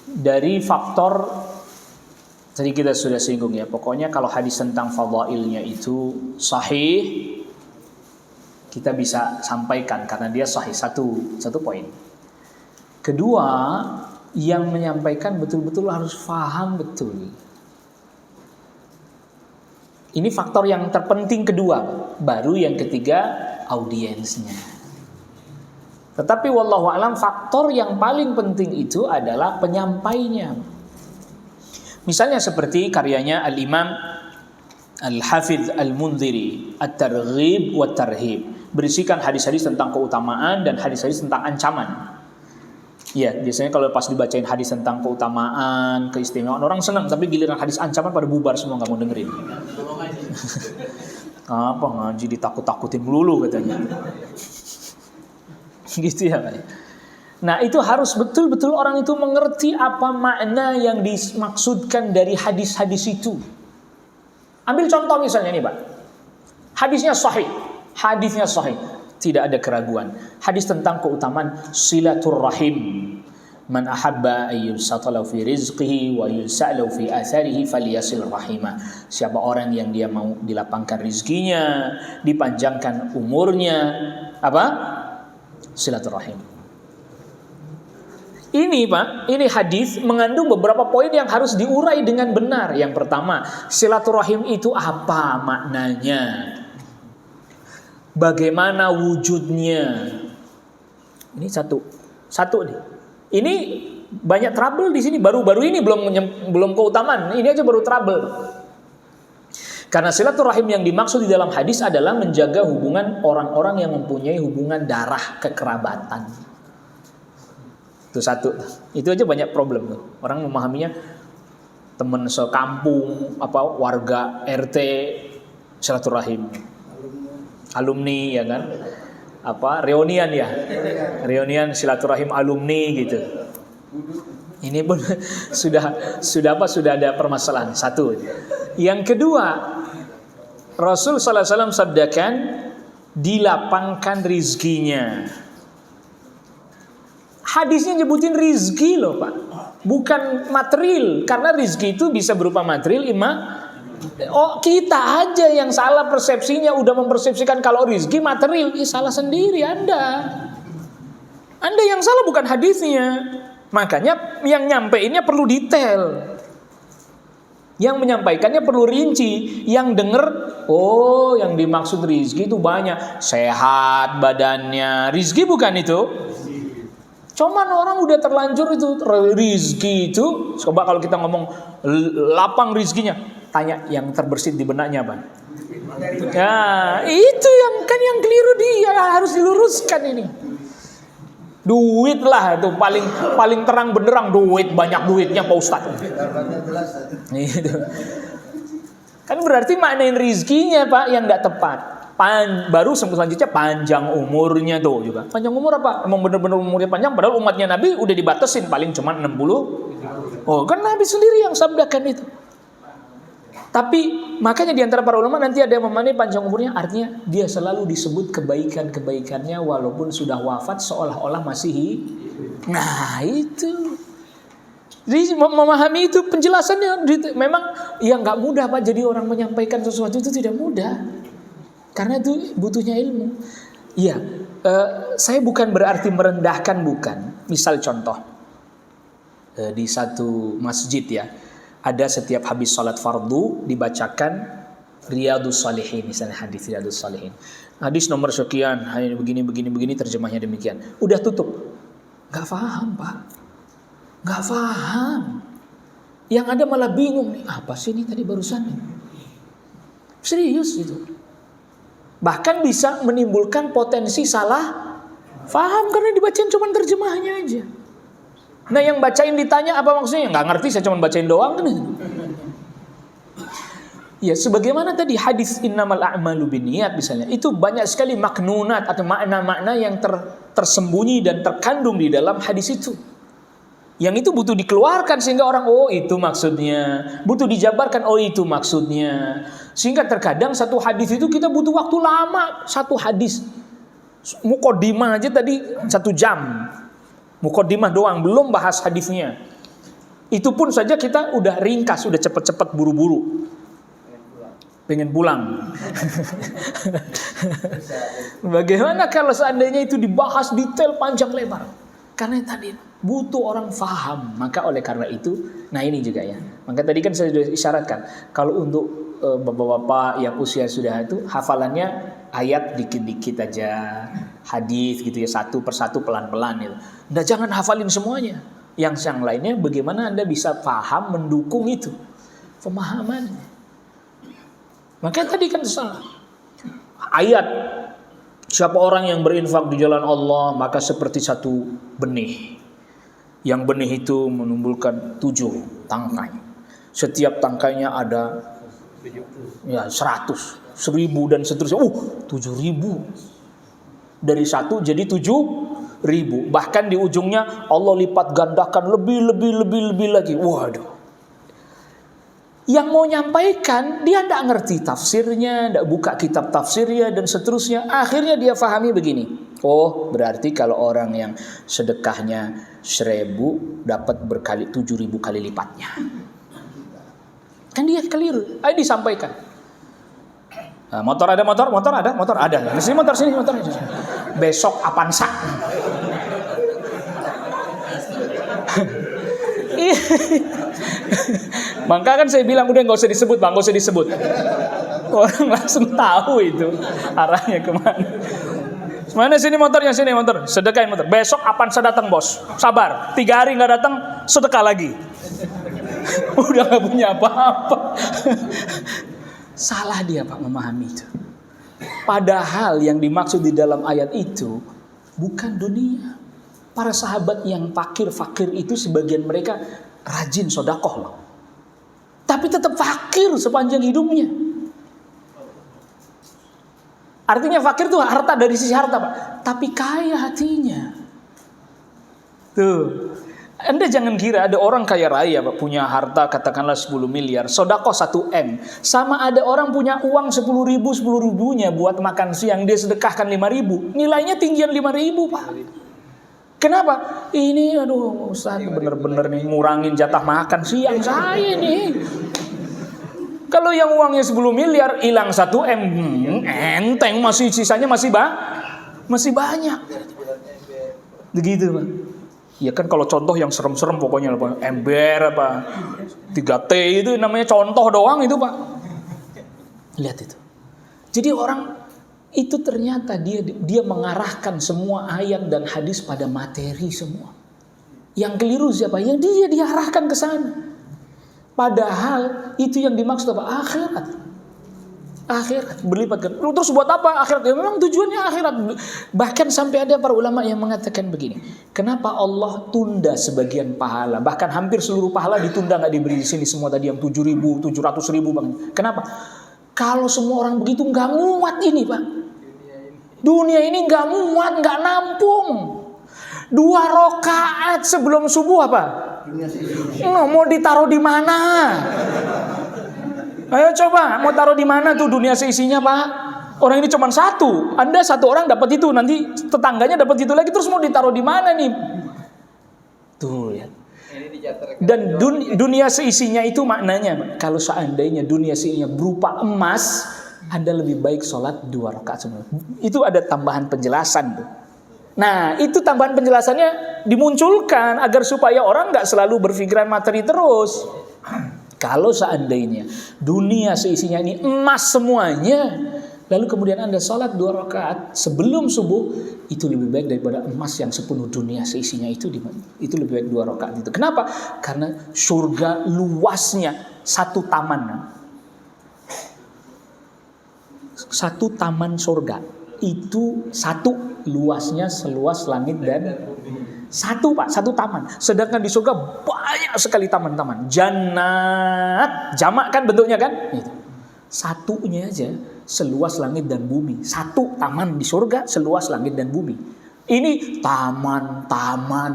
dari faktor tadi kita sudah singgung ya. Pokoknya kalau hadis tentang fadailnya itu sahih, kita bisa sampaikan karena dia sahih, satu poin. Kedua, yang menyampaikan betul-betul harus paham betul. Ini faktor yang terpenting kedua. Baru yang ketiga, audiensnya. Tetapi wallahu alam, faktor yang paling penting itu adalah penyampainya. Misalnya seperti karyanya Al-Imam Al-Hafidh Al-Mundhiri, At-Targhib wa Tarhib, berisikan hadis-hadis tentang keutamaan dan hadis-hadis tentang ancaman. Ya, biasanya kalau pas dibacain hadis tentang keutamaan, keistimewaan, orang senang, tapi giliran hadis ancaman pada bubar semua, nggak mau dengerin. Apa ngaji ditakut-takutin melulu katanya. Gitu ya, Pak. Nah, itu harus betul-betul orang itu mengerti apa makna yang dimaksudkan dari hadis-hadis itu. Ambil contoh misalnya nih, Pak. Hadisnya sahih. Tidak ada keraguan. Hadis tentang keutamaan silaturrahim. Man ahabba ayyusatalau fi rizqihi wa yusa'lau fi atharihi falyasil rahimah. Siapa orang yang dia mau dilapangkan rizkinya, dipanjangkan umurnya, apa? Silaturahim. Ini, Pak, ini hadis mengandung beberapa poin yang harus diurai dengan benar. Yang pertama, silaturahim itu apa maknanya? Bagaimana wujudnya? Ini satu nih. Ini banyak trouble di sini. Baru-baru ini belum keutamaan. Ini aja baru trouble. Karena silaturahim yang dimaksud di dalam hadis adalah menjaga hubungan orang-orang yang mempunyai hubungan darah kekerabatan. Itu satu. Itu aja banyak problem tuh. Orang memahaminya teman sekampung, warga RT silaturahim. Alumni ya kan? Reunian ya. Reunian silaturahim alumni gitu. Ini pun sudah ada permasalahan. Satu. Yang kedua, Rasul sallallahu alaihi wasallam sabdakan dilapangkan rizkinya. Hadisnya nyebutin rizki loh, Pak. Bukan material, karena rizki itu bisa berupa material, Oh, kita aja yang salah persepsinya, udah mempersepsikan kalau rizki material, salah sendiri Anda. Anda yang salah bukan hadisnya. Makanya yang nyampeinnya perlu detail. Yang menyampaikannya perlu rinci. Yang denger, oh yang dimaksud rizki itu banyak. Sehat badannya. Rizki bukan itu. Cuman orang udah terlanjur itu rizki itu. Coba kalau kita ngomong lapang rizkinya, tanya yang terbersit di benaknya apa? Ya itu yang kan yang keliru dia, harus diluruskan ini. Duit lah itu paling terang benderang, duit, banyak duitnya Pak Ustadz. Gitu. Kan berarti maknain rizkinya Pak yang tidak tepat. Baru selanjutnya panjang umurnya tuh juga. Panjang umur apa? Emang bener-bener umurnya panjang, padahal umatnya Nabi udah dibatasin paling cuma 60. Oh kan Nabi sendiri yang sabdakan itu. Tapi makanya diantara para ulama nanti ada yang memaknai panjang umurnya artinya dia selalu disebut kebaikan-kebaikannya walaupun sudah wafat seolah-olah masih hidup. Nah itu. Jadi memahami itu penjelasannya memang ya nggak mudah Pak. Jadi orang menyampaikan sesuatu itu tidak mudah karena itu butuhnya ilmu. Iya, saya bukan berarti merendahkan, bukan. Misal contoh di satu masjid ya. Ada setiap habis salat fardu dibacakan Riyadhus Shalihin, misalnya hadis Riyadhus Shalihin. Hadis nomor sekian, hanya begini terjemahnya demikian. Udah tutup. Enggak paham, Pak. Enggak paham. Yang ada malah bingung nih, apa sih ini tadi barusan? Serius itu. Bahkan bisa menimbulkan potensi salah paham karena dibacain cuma terjemahnya aja. Nah yang bacain ditanya apa maksudnya? Nggak ngerti, saya cuma bacain doang kan. Ya sebagaimana tadi hadis innamal a'malu binniyat misalnya, itu banyak sekali maknunat atau makna-makna yang tersembunyi dan terkandung di dalam hadis itu. Yang itu butuh dikeluarkan sehingga orang oh itu maksudnya, butuh dijabarkan oh itu maksudnya. Sehingga terkadang satu hadis itu kita butuh waktu lama, satu hadis. Muqaddimah aja tadi 1 jam. Muqaddimah doang, belum bahas hadisnya. Itu pun saja kita udah ringkas, udah cepet-cepet buru-buru. Pengen pulang. Bagaimana kalau seandainya itu dibahas detail panjang lebar? Karena tadi butuh orang faham. Maka oleh karena itu, nah ini juga ya. Maka tadi kan saya sudah isyaratkan, kalau untuk bapak-bapak yang usia sudah itu hafalannya ayat dikit-dikit aja, hadis gitu ya, satu persatu pelan-pelan gitu. Nah, jangan hafalin semuanya. Yang lainnya bagaimana Anda bisa paham mendukung itu pemahamannya. Makanya tadi kan salah. Ayat siapa orang yang berinfak di jalan Allah maka seperti satu benih. Yang benih itu menumbuhkan 7 tangkai. Setiap tangkainya ada ya 100, 1000 dan seterusnya. 7.000. Dari 1 jadi 7.000. Bahkan di ujungnya Allah lipat gandakan lebih lagi. Waduh. Yang mau nyampaikan dia tidak ngerti tafsirnya, tidak buka kitab tafsirnya dan seterusnya. Akhirnya dia fahami begini. Oh, berarti kalau orang yang sedekahnya 1.000 dapat berkali 7.000 kali lipatnya. Kan dia keliru. Ayo disampaikan. Nah, motor ada. Sini motor. Besok Avanza. Maka kan saya bilang udah nggak usah disebut bang, nggak usah disebut. Orang langsung tahu itu arahnya kemana. Mana sini motornya, sini motor, sedekahin motor. Besok Avanza datang bos, sabar. 3 hari nggak datang, sedekah lagi. Udah nggak punya apa-apa. Salah dia Pak memahami itu. Padahal yang dimaksud di dalam ayat itu bukan dunia. Para sahabat yang fakir itu sebagian mereka rajin sodakoh loh. Tapi tetap fakir sepanjang hidupnya. Artinya fakir itu harta dari sisi harta Pak. Tapi kaya hatinya. Tuh. Anda jangan kira ada orang kaya raya Pak, punya harta katakanlah 10 miliar, sodakoh 1 M. Sama ada orang punya uang 10.000-10.000-nya buat makan siang, dia sedekahkan 5.000. Nilainya tinggian 5.000 Pak. Kenapa? Ini aduh Ustaz bener-bener nih ngurangin jatah makan siang saya nih. Kalau yang uangnya 10 miliar hilang 1 M, enteng, masih sisanya masih banyak. Begitu, Pak. Ya kan kalau contoh yang serem-serem pokoknya apa, ember apa 3T itu namanya contoh doang itu, Pak. Lihat itu. Jadi orang itu ternyata dia mengarahkan semua ayat dan hadis pada materi semua. Yang keliru siapa? Yang dia diarahkan ke sana. Padahal itu yang dimaksud apa? Akhirat berlipat ganda. Terus buat apa akhirat? Ya memang tujuannya akhirat. Bahkan sampai ada para ulama yang mengatakan begini. Kenapa Allah tunda sebagian pahala? Bahkan hampir seluruh pahala ditunda, nggak diberi di sini semua tadi yang 7.000, 700.000 bang. Kenapa? Kalau semua orang begitu nggak muat ini, Pak. Dunia ini nggak muat, nggak nampung. 2 rakaat sebelum subuh apa? Mau ditaruh di mana? Ayo coba, mau taruh di mana tuh dunia seisinya, Pak? Orang ini cuma 1. Anda 1 orang dapat itu, nanti tetangganya dapat itu lagi, terus mau ditaruh di mana nih? Tuh ya. Dan dunia seisinya itu maknanya, kalau seandainya dunia seisinya berupa emas, Anda lebih baik sholat 2 rakaat sebelum. Itu ada tambahan penjelasan tuh. Nah, itu tambahan penjelasannya dimunculkan agar supaya orang nggak selalu berpikiran materi terus. Kalau seandainya dunia seisinya ini emas semuanya, lalu kemudian Anda sholat 2 rakaat sebelum subuh, itu lebih baik daripada emas yang sepenuh dunia seisinya itu lebih baik 2 rakaat itu. Kenapa? Karena surga luasnya 1 taman. 1 taman surga itu 1 luasnya seluas langit dan 1, Pak, 1 taman. Sedangkan di surga banyak sekali taman-taman. Jannat, jamak kan bentuknya kan? Itu. 1-nya aja seluas langit dan bumi. 1 taman di surga seluas langit dan bumi. Ini taman-taman.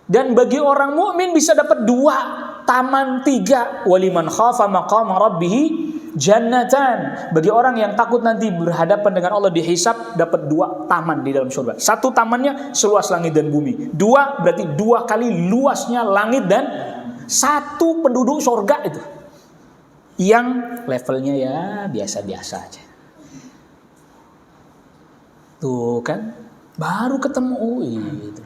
Dan bagi orang mukmin bisa dapat 2 taman 3. Waliman khafa maqama rabbih jannatan. Bagi orang yang takut nanti berhadapan dengan Allah dihisab, dapat 2 taman di dalam surga. 1 tamannya seluas langit dan bumi. 2 berarti 2 kali luasnya langit dan 1 penduduk surga itu. Yang levelnya ya biasa-biasa aja. Tuh kan, baru ketemu gitu.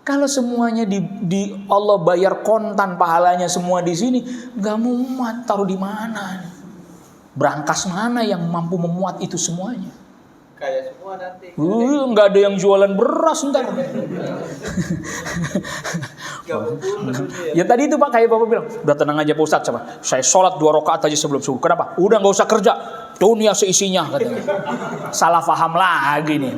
Kalau semuanya di Allah bayar kontan pahalanya semua di sini, nggak muat, taruh di mana? Brankas mana yang mampu memuat itu semuanya? Kayak semua nanti. Nggak ada yang jualan beras ntar. Ya tadi itu Pak, kayak Bapak bilang, udah tenang aja Pak Ustadz, coba. Saya sholat 2 rakaat aja sebelum subuh. Kenapa? Udah nggak usah kerja, dunia seisinya katanya. Salah paham lagi nih.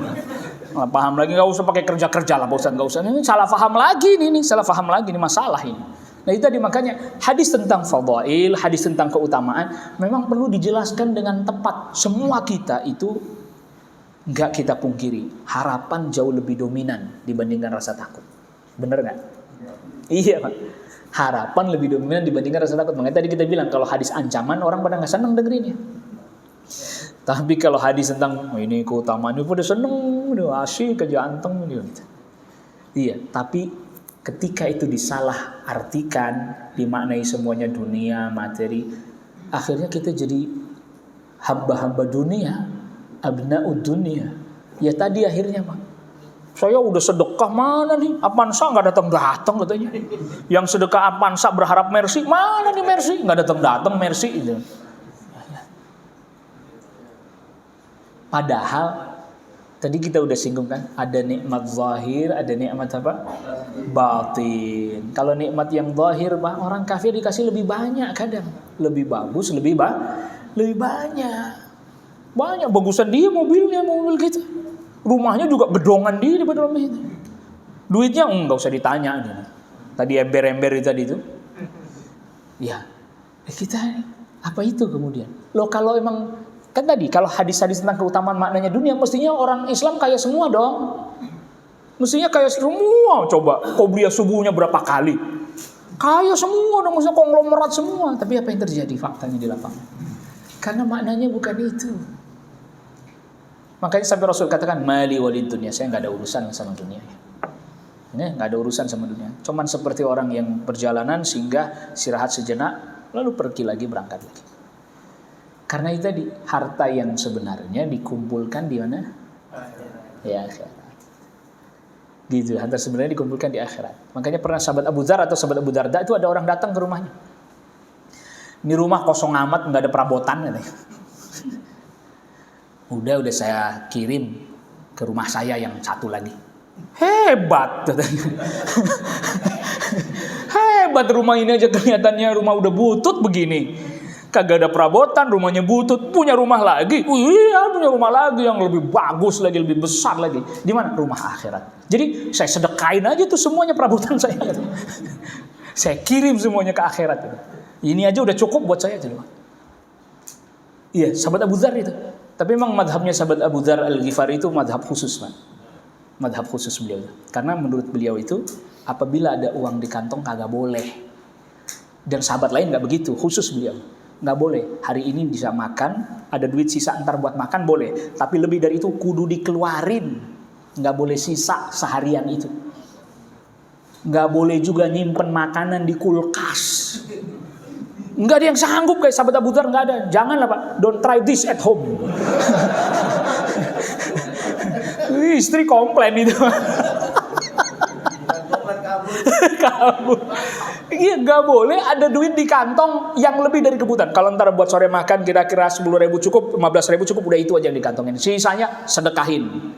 Nggak paham lagi, nggak usah pakai kerja lah Pak Ustadz, nggak usah. Ini salah paham lagi nih, salah paham lagi nih masalah ini. Nah itu tadi makanya hadis tentang fadail, hadis tentang keutamaan memang perlu dijelaskan dengan tepat. Semua kita itu nggak kita pungkiri, harapan jauh lebih dominan dibandingkan rasa takut. Bener nggak? Iya Pak. Harapan lebih dominan dibandingkan rasa takut. Makanya tadi kita bilang kalau hadis ancaman orang pada nggak seneng dengerinnya. Tapi kalau hadis tentang ini keutamaan itu udah seneng, udah asyik aja anteng gitu. Iya, tapi ketika itu disalah artikan, dimaknai semuanya dunia, materi, akhirnya kita jadi hamba-hamba dunia, abna'ud dunia. Ya tadi akhirnya Pak, saya udah sedekah mana nih? Apansa nggak datang katanya. Yang sedekah Apansa berharap mercy, mana nih mercy? Nggak datang mercy gitu. Padahal tadi kita udah singgung kan, ada nikmat zahir, ada nikmat apa? Batin. Kalau nikmat yang zahir, orang kafir dikasih lebih banyak kadang, lebih bagus, lebih banyak. Banyak bagusan dia mobilnya, mobil kita. Rumahnya juga gedongan dia daripada rumah itu. Duitnya enggak usah ditanya gitu. Tadi ember-ember tadi itu. Ya, kita apa itu kemudian? Loh kalau emang kan tadi kalau hadis-hadis tentang keutamaan maknanya dunia, mestinya orang Islam kaya semua dong. Mestinya kaya semua. Coba qobliyah subuhnya berapa kali? Kaya semua dong, mestinya konglomerat semua. Tapi apa yang terjadi faktanya di lapangan? Karena maknanya bukan itu. Makanya sampai Rasul katakan mali walid dunia, saya nggak ada urusan sama dunia. Ini nggak ada urusan sama dunia. Cuman seperti orang yang perjalanan singgah, istirahat sejenak, lalu pergi lagi, berangkat lagi. Karena itu tadi, harta yang sebenarnya dikumpulkan di mana? Ya, akhirat. Gitu, harta sebenarnya dikumpulkan di akhirat. Makanya pernah sahabat Abu Dzar atau sahabat Abu Darda itu ada orang datang ke rumahnya. Ini rumah kosong amat, nggak ada perabotan katanya. Udah saya kirim ke rumah saya yang satu lagi. Hebat katanya. Hebat, rumah ini aja kelihatannya rumah udah butut begini. Kagak ada perabotan, rumahnya butut, punya rumah lagi. Iya, punya rumah lagi yang lebih bagus lagi, lebih besar lagi. Di mana? Rumah akhirat. Jadi saya sedekain aja tuh semuanya perabotan saya. Saya kirim semuanya ke akhirat. Ini aja udah cukup buat saya. Iya, sahabat Abu Dzar itu. Tapi memang madhabnya sahabat Abu Dzar Al-Ghifari itu madhab khusus, Pak. Madhab khusus beliau. Karena menurut beliau itu, apabila ada uang di kantong kagak boleh. Dan sahabat lain nggak begitu, khusus beliau. Nggak boleh, hari ini bisa makan, ada duit sisa ntar buat makan boleh. Tapi lebih dari itu kudu dikeluarin. Nggak boleh sisa seharian itu. Nggak boleh juga nyimpen makanan di kulkas. Nggak ada yang sanggup kayak sahabat Abu Dzar, nggak ada. Janganlah Pak, don't try this at home. Istri komplain itu. Kabur. Iya, nggak boleh ada duit di kantong yang lebih dari kebutuhan. Kalau ntar buat sore makan kira-kira 10.000 cukup, 15.000 cukup, udah itu aja yang dikantongin. Sisanya sedekahin.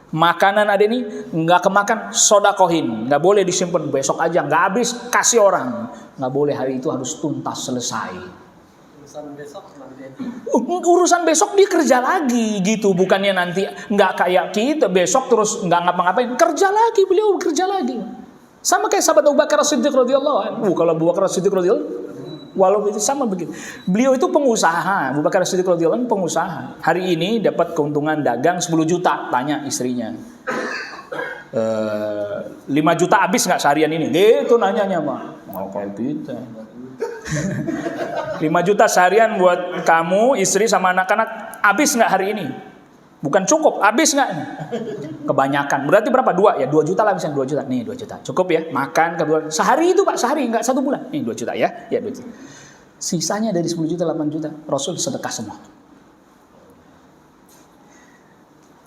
Makanan ada ini nggak kemakan, sodakohin. Nggak boleh disimpan besok aja, nggak habis kasih orang. Nggak boleh, hari itu harus tuntas selesai. Urusan besok dia kerja lagi gitu, bukannya nanti nggak kayak kita besok terus nggak ngapa-ngapain, kerja lagi, beliau kerja lagi. Sama kayak sahabat Abu Bakar As-Siddiq radhiyallahu anhu. Kalau Abu Bakar As-Siddiq radhiyallahu, walaupun itu sama begitu. Beliau itu pengusaha, Abu Bakar As-Siddiq radhiyallahu anhu pengusaha. Hari ini dapat keuntungan dagang 10 juta, tanya istrinya. 5 juta habis nggak seharian ini? Gitu nanyanya, Pak. Mau kayak gitu. 5 juta seharian buat kamu, istri sama anak-anak, habis nggak hari ini? Bukan cukup, habis nggak? Kebanyakan. Berarti berapa? 2 ya? 2 juta lah misalnya, 2 juta. Nih 2 juta. Cukup ya? Makan kedua. Sehari itu Pak, sehari, nggak 1 bulan. Nih 2 juta ya? Ya 2 juta. Sisanya dari 10 juta, 8 juta. Rasul sedekah semua.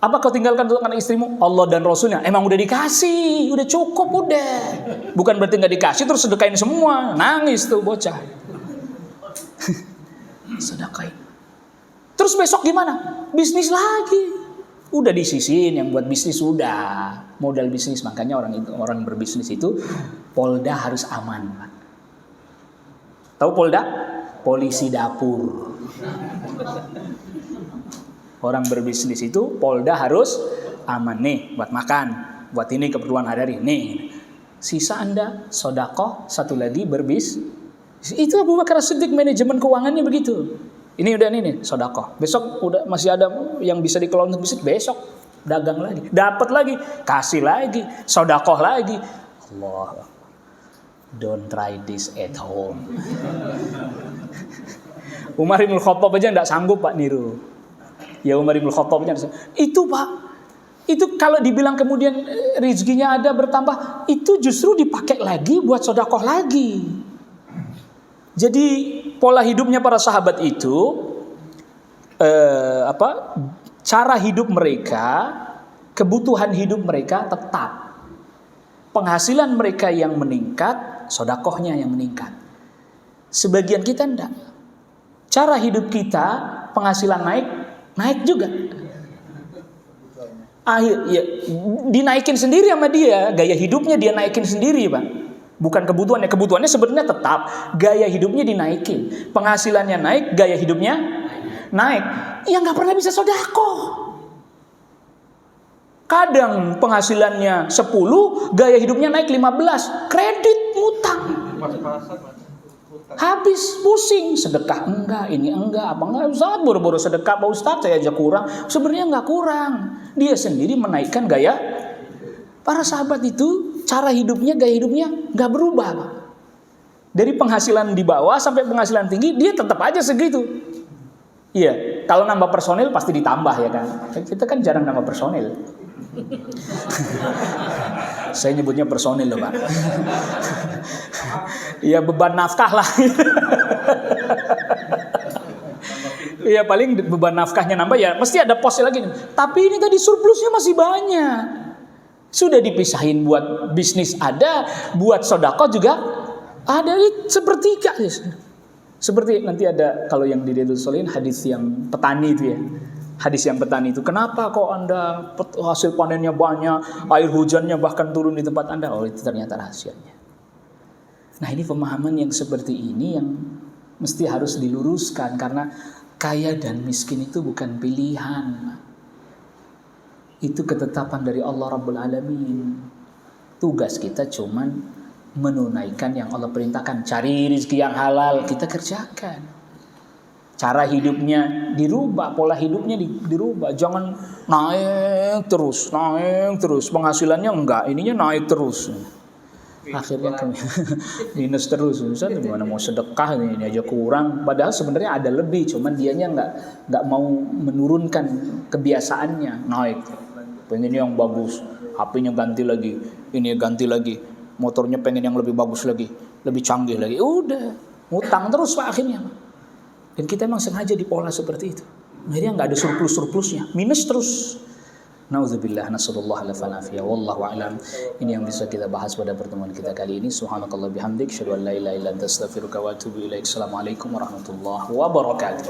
Apa kau tinggalkan untuk anak istrimu? Allah dan Rasulnya. Emang udah dikasih, udah cukup, udah. Bukan berarti nggak dikasih terus sedekahin semua. Nangis tuh bocah. Sedekahin. Terus besok gimana? Bisnis lagi. Udah disisihin yang buat bisnis sudah. Modal bisnis, makanya orang berbisnis itu Polda harus aman. Tahu Polda? Polisi dapur. Orang berbisnis itu Polda harus aman nih buat makan, buat ini keperluan hari-hari. Nih, sisa Anda sedekah, satu lagi berbisnis. Itu Abu Bakar As-Siddiq manajemen keuangannya begitu. Ini udah nih sedekah. Besok udah masih ada yang bisa dikelola untuk bisnis, besok dagang lagi, dapat lagi, kasih lagi, sedekah lagi. Allah, don't try this at home. Umar bin Khattab aja enggak sanggup Pak niru. Ya Umar bin Khattab aja. Itu Pak, itu kalau dibilang kemudian rezekinya ada bertambah, itu justru dipakai lagi buat sedekah lagi. Jadi pola hidupnya para sahabat itu cara hidup mereka, kebutuhan hidup mereka tetap. Penghasilan mereka yang meningkat, sedekahnya yang meningkat. Sebagian kita enggak. Cara hidup kita, penghasilan naik juga. Dinaikin sendiri sama dia, gaya hidupnya dia naikin sendiri, Pak. Bukan kebutuhannya sebenarnya tetap, gaya hidupnya dinaikin. Penghasilannya naik, gaya hidupnya naik. Ya nggak pernah bisa sedekah. Kadang penghasilannya 10, gaya hidupnya naik 15, kredit ngutang. Habis pusing, sedekah enggak, ini enggak, apa enggak, Ustaz boro-boro sedekah Pak Ustaz, saya aja kurang. Sebenarnya enggak kurang. Dia sendiri menaikkan gaya. Para sahabat itu cara hidupnya, gaya hidupnya enggak berubah, Pak. Dari penghasilan di bawah sampai penghasilan tinggi, dia tetap aja segitu. Iya. kalau nambah personil pasti ditambah ya kan. Kita kan jarang nambah personil. Saya nyebutnya personil loh Pak. Ya beban nafkah lah. Iya paling beban nafkahnya nambah ya mesti ada posnya lagi. Tapi ini tadi surplusnya masih banyak. Sudah dipisahin buat bisnis ada, buat sodako juga ada, sepertiga. Seperti nanti ada kalau yang di Riyadhus Shalihin hadis yang petani itu ya. Hadis yang petani itu, kenapa kok Anda hasil panennya banyak, air hujannya bahkan turun di tempat Anda? Oh, itu ternyata rahasianya. Nah, ini pemahaman yang seperti ini yang mesti harus diluruskan karena kaya dan miskin itu bukan pilihan. Itu ketetapan dari Allah Rabbul Alamin. Tugas kita cuman menunaikan yang Allah perintahkan. Cari rezeki yang halal, kita kerjakan. Cara hidupnya dirubah, pola hidupnya dirubah. Jangan naik terus. Penghasilannya enggak, ininya naik terus. Akhirnya minus terus. Misalnya gimana mau sedekah ini aja kurang. Padahal sebenarnya ada lebih, cuman dianya enggak mau menurunkan kebiasaannya naik. Pengen yang bagus, HP-nya ganti lagi, ini ganti lagi, motornya pengen yang lebih bagus lagi, lebih canggih lagi. Udah, ngutang terus Pak akhirnya. Dan kita emang sengaja dipola seperti itu. Akhirnya nggak ada surplusnya, minus terus. Nauzubillah, nasallallahu alaihi wasallam. Wallahu a'lam. Ini yang bisa kita bahas pada pertemuan kita kali ini. Subhanakallah bihamdik, asyhadu an la ilaha illa anta astaghfiruka wa atubu ilaik. Assalamualaikum warahmatullahi wabarakatuh.